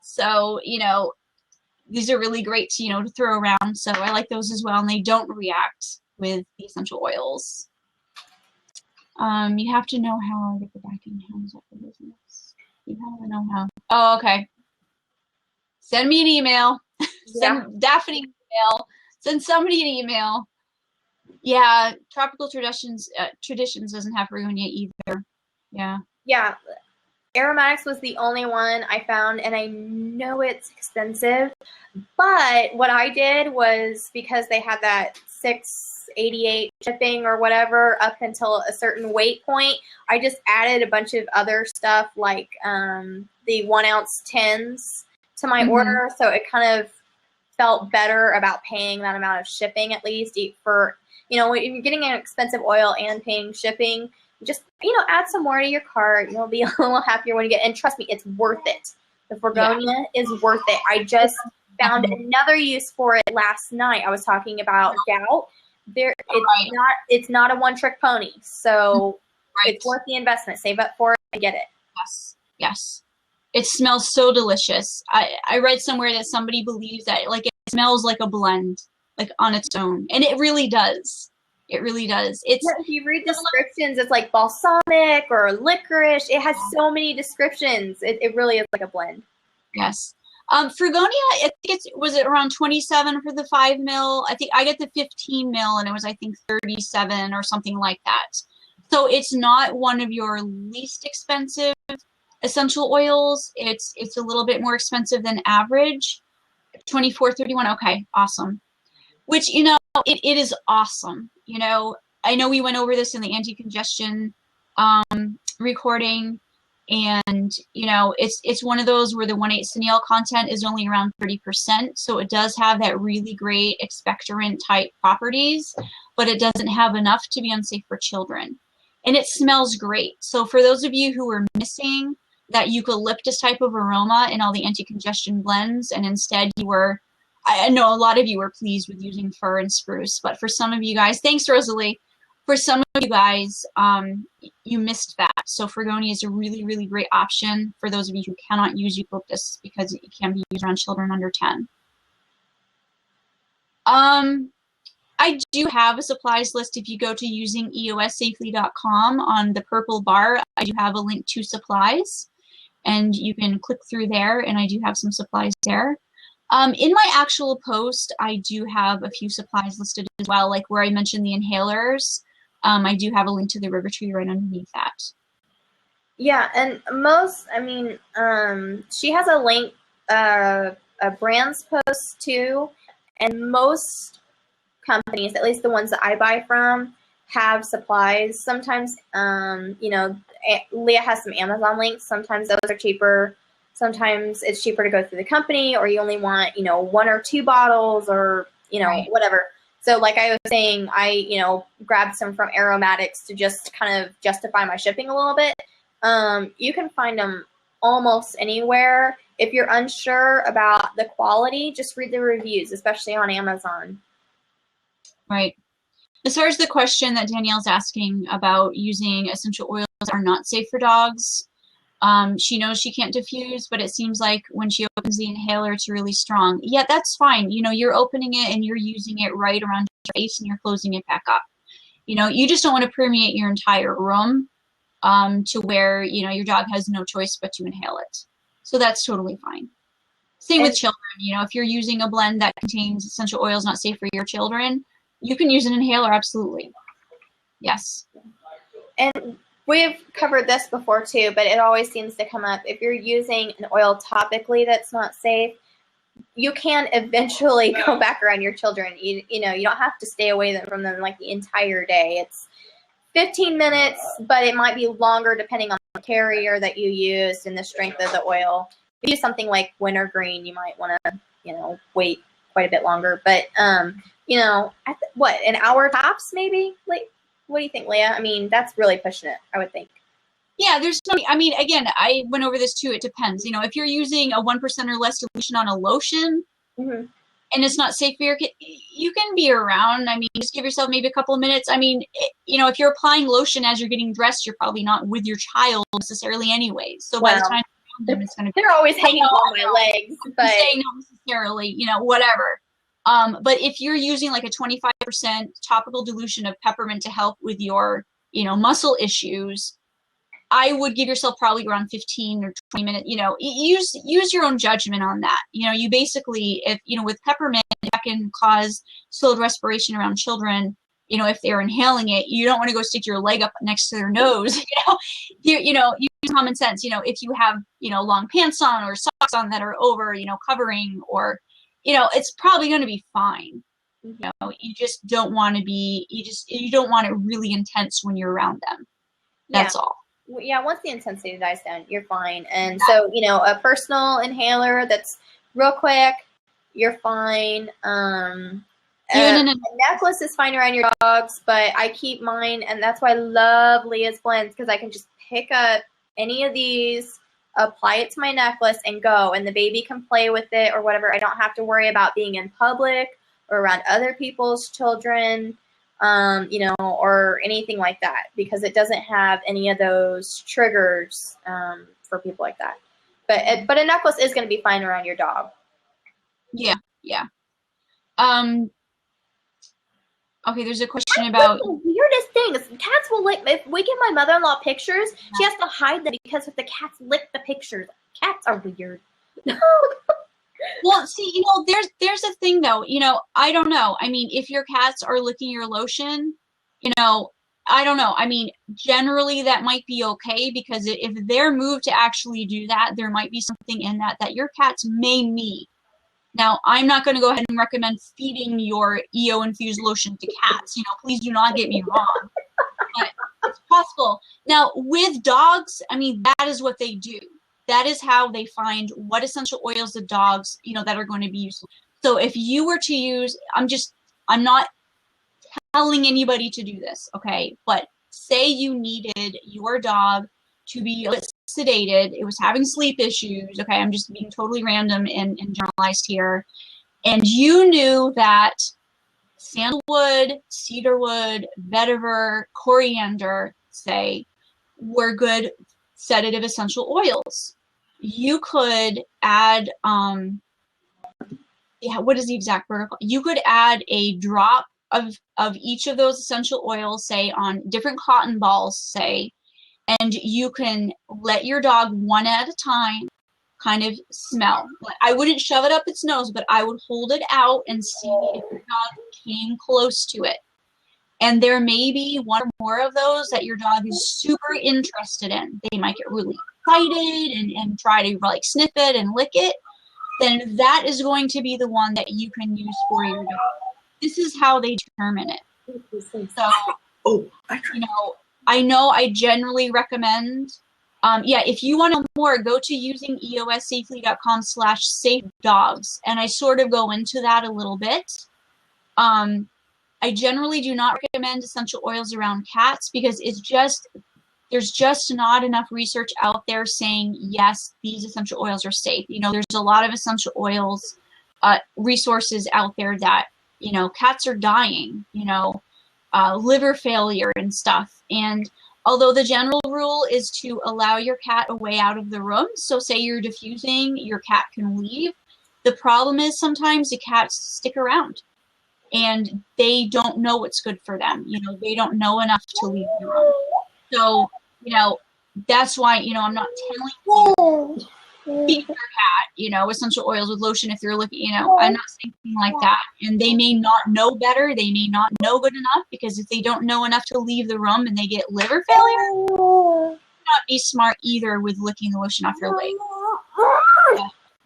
So, these are really great to throw around. So I like those as well, and they don't react with the essential oils. You have to know how I get the backing. How is that for business? You have to know how. Oh, okay. Send me an email. Send Daphne an email. Send somebody an email. Yeah, Tropical Traditions doesn't have Fregonia either. Yeah. Yeah. Aromatics was the only one I found, and I know it's expensive, but what I did was, because they had that $6.88 shipping or whatever up until a certain weight point, I just added a bunch of other stuff like the 1 ounce tins to my order, so it kind of felt better about paying that amount of shipping, at least for, when you're getting an expensive oil and paying shipping, just, add some more to your cart. You'll be a little happier when you get, and trust me, it's worth it. The Fregonia is worth it. I just found another use for it last night. I was talking about gout. It's not a one-trick pony, so it's worth the investment. Save up for it and get it. Yes. It smells so delicious. I read somewhere that somebody believes that it smells like a blend, on its own, and it really does. It really does. If you read descriptions, it's like balsamic or licorice. It has so many descriptions. It really is like a blend. Yes. Fregonia, I think was it around 27 for the 5 mil? I think I get the 15 mil and it was, I think, 37 or something like that. So it's not one of your least expensive essential oils. It's a little bit more expensive than average. 24, 31. Okay, awesome. Which, you know, it is awesome. You know, I know we went over this in the anti-congestion recording, and you know, it's one of those where the 1/8 Cineal content is only around 30%, so it does have that really great expectorant type properties, but it doesn't have enough to be unsafe for children. And it smells great. So for those of you who are missing that eucalyptus type of aroma in all the anti-congestion blends, and instead you were, I know a lot of you were pleased with using fir and spruce, but for some of you guys, thanks Rosalie, for some of you guys, you missed that. So Fregonia is a really, really great option for those of you who cannot use eucalyptus because it can be used around children under 10. I do have a supplies list. If you go to usingeossafely.com, on the purple bar, I do have a link to supplies, and you can click through there, and I do have some supplies there. In my actual post, I do have a few supplies listed as well, like where I mentioned the inhalers. I do have a link to the river tree right underneath that. Yeah, and most, I mean, she has a link, a brands post too, and most companies, at least the ones that I buy from, have supplies. Sometimes, you know, Leah has some Amazon links. Sometimes those are cheaper. Sometimes it's cheaper to go through the company, or you only want, you know, 1 or 2 bottles, or, you know, right, whatever. So like I was saying, I, you know, grabbed some from Aromatics to just kind of justify my shipping a little bit. You can find them almost anywhere. If you're unsure about the quality, just read the reviews, especially on Amazon. Right. As far as the question that Danielle's asking about using essential oils that are not safe for dogs, she knows she can't diffuse, but it seems like when she opens the inhaler, it's really strong. Yeah, that's fine. You know, you're opening it and you're using it right around your face and you're closing it back up. You know, you just don't want to permeate your entire room to where, you know, your dog has no choice but to inhale it. So that's totally fine. Same with children. You know, if you're using a blend that contains essential oils not safe for your children, you can use an inhaler, absolutely. Yes. And we've covered this before too, but it always seems to come up. If you're using an oil topically that's not safe, you can eventually go back around your children. You know, you don't have to stay away from them like the entire day. It's 15 minutes, but it might be longer depending on the carrier that you used and the strength of the oil. If you use something like wintergreen, you might want to, you know, wait quite a bit longer. But, you know, what, an hour tops maybe? Like, what do you think, Leah? I mean, that's really pushing it, I would think. Yeah, there's so many. I mean, again, I went over this too. It depends. You know, if you're using a 1% or less dilution on a lotion, mm-hmm, and it's not safe for your kid, you can be around. I mean, just give yourself maybe a couple of minutes. I mean, you know, if you're applying lotion as you're getting dressed, you're probably not with your child necessarily anyways. So by the time you're around them, it's going to be. They're always hanging on my legs, but saying not necessarily, you know, whatever. But if you're using like a 25% topical dilution of peppermint to help with your, you know, muscle issues, I would give yourself probably around 15 or 20 minutes, you know, use your own judgment on that. You know, you basically, if, you know, with peppermint, that can cause slowed respiration around children. You know, if they're inhaling it, you don't want to go stick your leg up next to their nose. You know, use common sense. You know, if you have, you know, long pants on or socks on that are over, you know, covering, or, you know, it's probably going to be fine. You know, you just don't want to be, you don't want it really intense when you're around them. That's all. Yeah, once the intensity dies down, you're fine. And so, you know, a personal inhaler that's real quick, you're fine. A necklace is fine around your dogs, but I keep mine, and that's why I love Leah's blends, because I can just pick up any of these, apply it to my necklace, and go. And the baby can play with it or whatever. I don't have to worry about being in public or around other people's children. You know, or anything like that, because it doesn't have any of those triggers for people like that. But a necklace is going to be fine around your dog. Yeah, yeah. Okay, there's a question about the weirdest thing is cats will lick. If we give my mother-in-law pictures, she has to hide them because if the cats lick the pictures, cats are weird. Well, see, there's a thing though, I don't know. I mean, if your cats are licking your lotion, I don't know. I mean, generally that might be okay because if they're moved to actually do that, there might be something in that your cats may need. Now, I'm not going to go ahead and recommend feeding your EO-infused lotion to cats. Please do not get me wrong. But it's possible. Now, with dogs, I mean, that is what they do. That is how they find what essential oils the dogs, that are going to be useful. So if you were to use, I'm not telling anybody to do this, okay? But say you needed your dog to be sedated, it was having sleep issues, okay? I'm just being totally random and generalized here. And you knew that sandalwood, cedarwood, vetiver, coriander, say, were good sedative essential oils. You could add, what is the exact protocol? You could add a drop of each of those essential oils, say, on different cotton balls, say, and you can let your dog one at a time kind of smell. I wouldn't shove it up its nose, but I would hold it out and see if your dog came close to it. And there may be one or more of those that your dog is super interested in. They might get really excited and try to like sniff it and lick it. Then that is going to be the one that you can use for your dog. This is how they determine it. So, I know I generally recommend, if you want to know more, go to usingeossafely.com/safe-dogs. And I sort of go into that a little bit. I generally do not recommend essential oils around cats because there's just not enough research out there saying, yes, these essential oils are safe. There's a lot of essential oils resources out there that, cats are dying, liver failure and stuff. And although the general rule is to allow your cat a way out of the room, so say you're diffusing, your cat can leave. The problem is sometimes the cats stick around and they don't know what's good for them. They don't know enough to leave the room. So, that's why, I'm not telling you feed your cat, essential oils with lotion if you're looking, I'm not saying anything like that. And they may not know better. They may not know good enough because if they don't know enough to leave the room and they get liver failure, not be smart either with licking the lotion off your leg.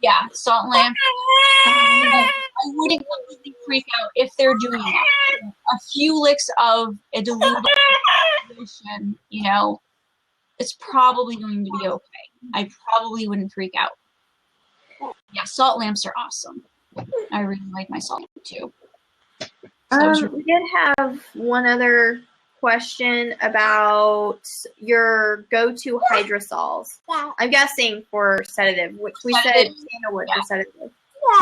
Yeah, salt lamp. I wouldn't completely freak out if they're doing that. A few licks of a diluted lotion, it's probably going to be okay. I probably wouldn't freak out. Yeah, salt lamps are awesome. I really like my salt lamp too. We did have one other question about your go-to hydrosols. I'm guessing for sedative, which we said sandalwood for sedative.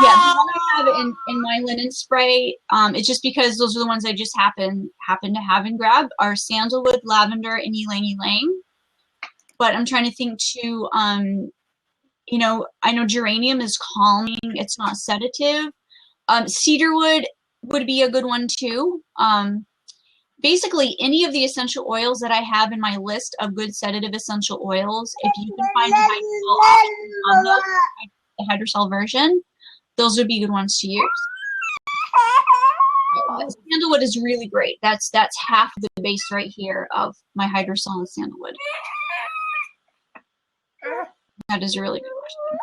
Yeah, the one I have in my linen spray, it's just because those are the ones I just happen to have and grab, are sandalwood, lavender, and ylang ylang. But I'm trying to think too, I know geranium is calming, it's not sedative. Cedarwood would be a good one too. Basically, any of the essential oils that I have in my list of good sedative essential oils, if you can find the hydrosol version, those would be good ones to use. Sandalwood is really great. That's half the base right here of my hydrosol and sandalwood. That is a really good question.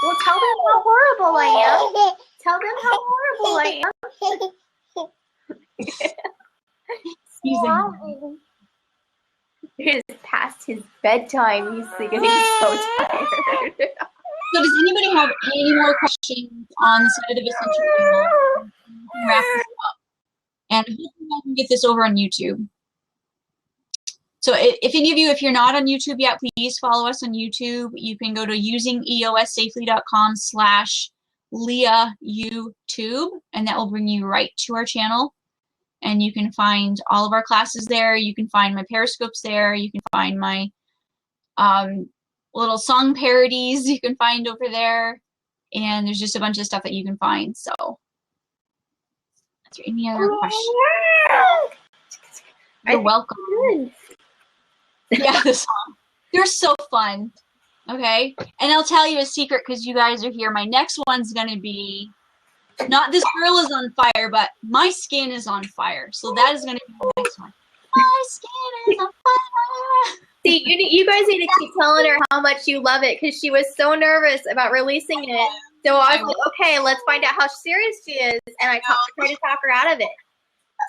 Well, tell them how horrible I am. Tell them how horrible I am. It is past his bedtime. He's getting so tired. So does anybody have any more questions on sedative essential oils? We can wrap this up. And hopefully I can get this over on YouTube. So if any of you, if you're not on YouTube yet, please follow us on YouTube. You can go to usingeossafely.com/LeahYouTube, and that will bring you right to our channel. And you can find all of our classes there. You can find my periscopes there. You can find my little song parodies you can find over there. And there's just a bunch of stuff that you can find. So, is there any other questions? You're welcome. Yeah, the song. They're so fun. Okay? And I'll tell you a secret because you guys are here. My next one's going to be, not this girl is on fire, but my skin is on fire. So that is going to be the next one. My skin is on fire. See, you guys need to keep telling her how much you love it because she was so nervous about releasing it. So I was like, okay, let's find out how serious she is. And I tried to talk her out of it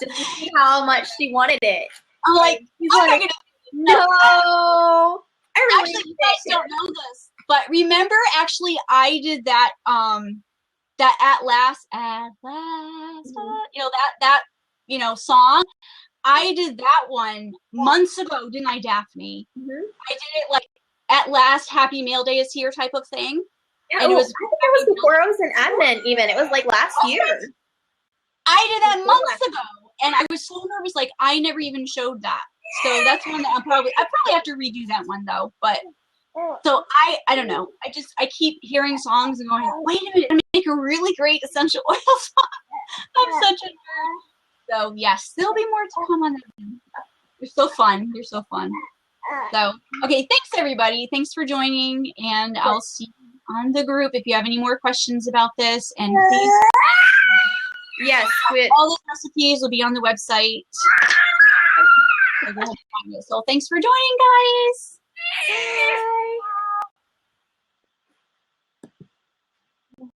just to see how much she wanted it. I'm like, I'm not gonna, no. I really actually, you guys don't know this, but remember, actually, I did that, that at last, you know, that song. I did that one months ago, didn't I, Daphne? I did it like, at last, Happy Mail Day is here type of thing. Yeah, and I think it was before I was in admin even. It was like last year. I did that months ago, and I was so nervous, like, I never even showed that. So that's one that I probably have to redo that one, though. But, so I don't know. I keep hearing songs and going, wait a minute, I make a really great essential oil song. I'm such a nerd. So, yes, there'll be more to come on that. They're so fun. They're so fun. So, okay, thanks, everybody. Thanks for joining, and I'll see you on the group if you have any more questions about this. And please, yes, all the recipes will be on the website. So thanks for joining, guys. Bye.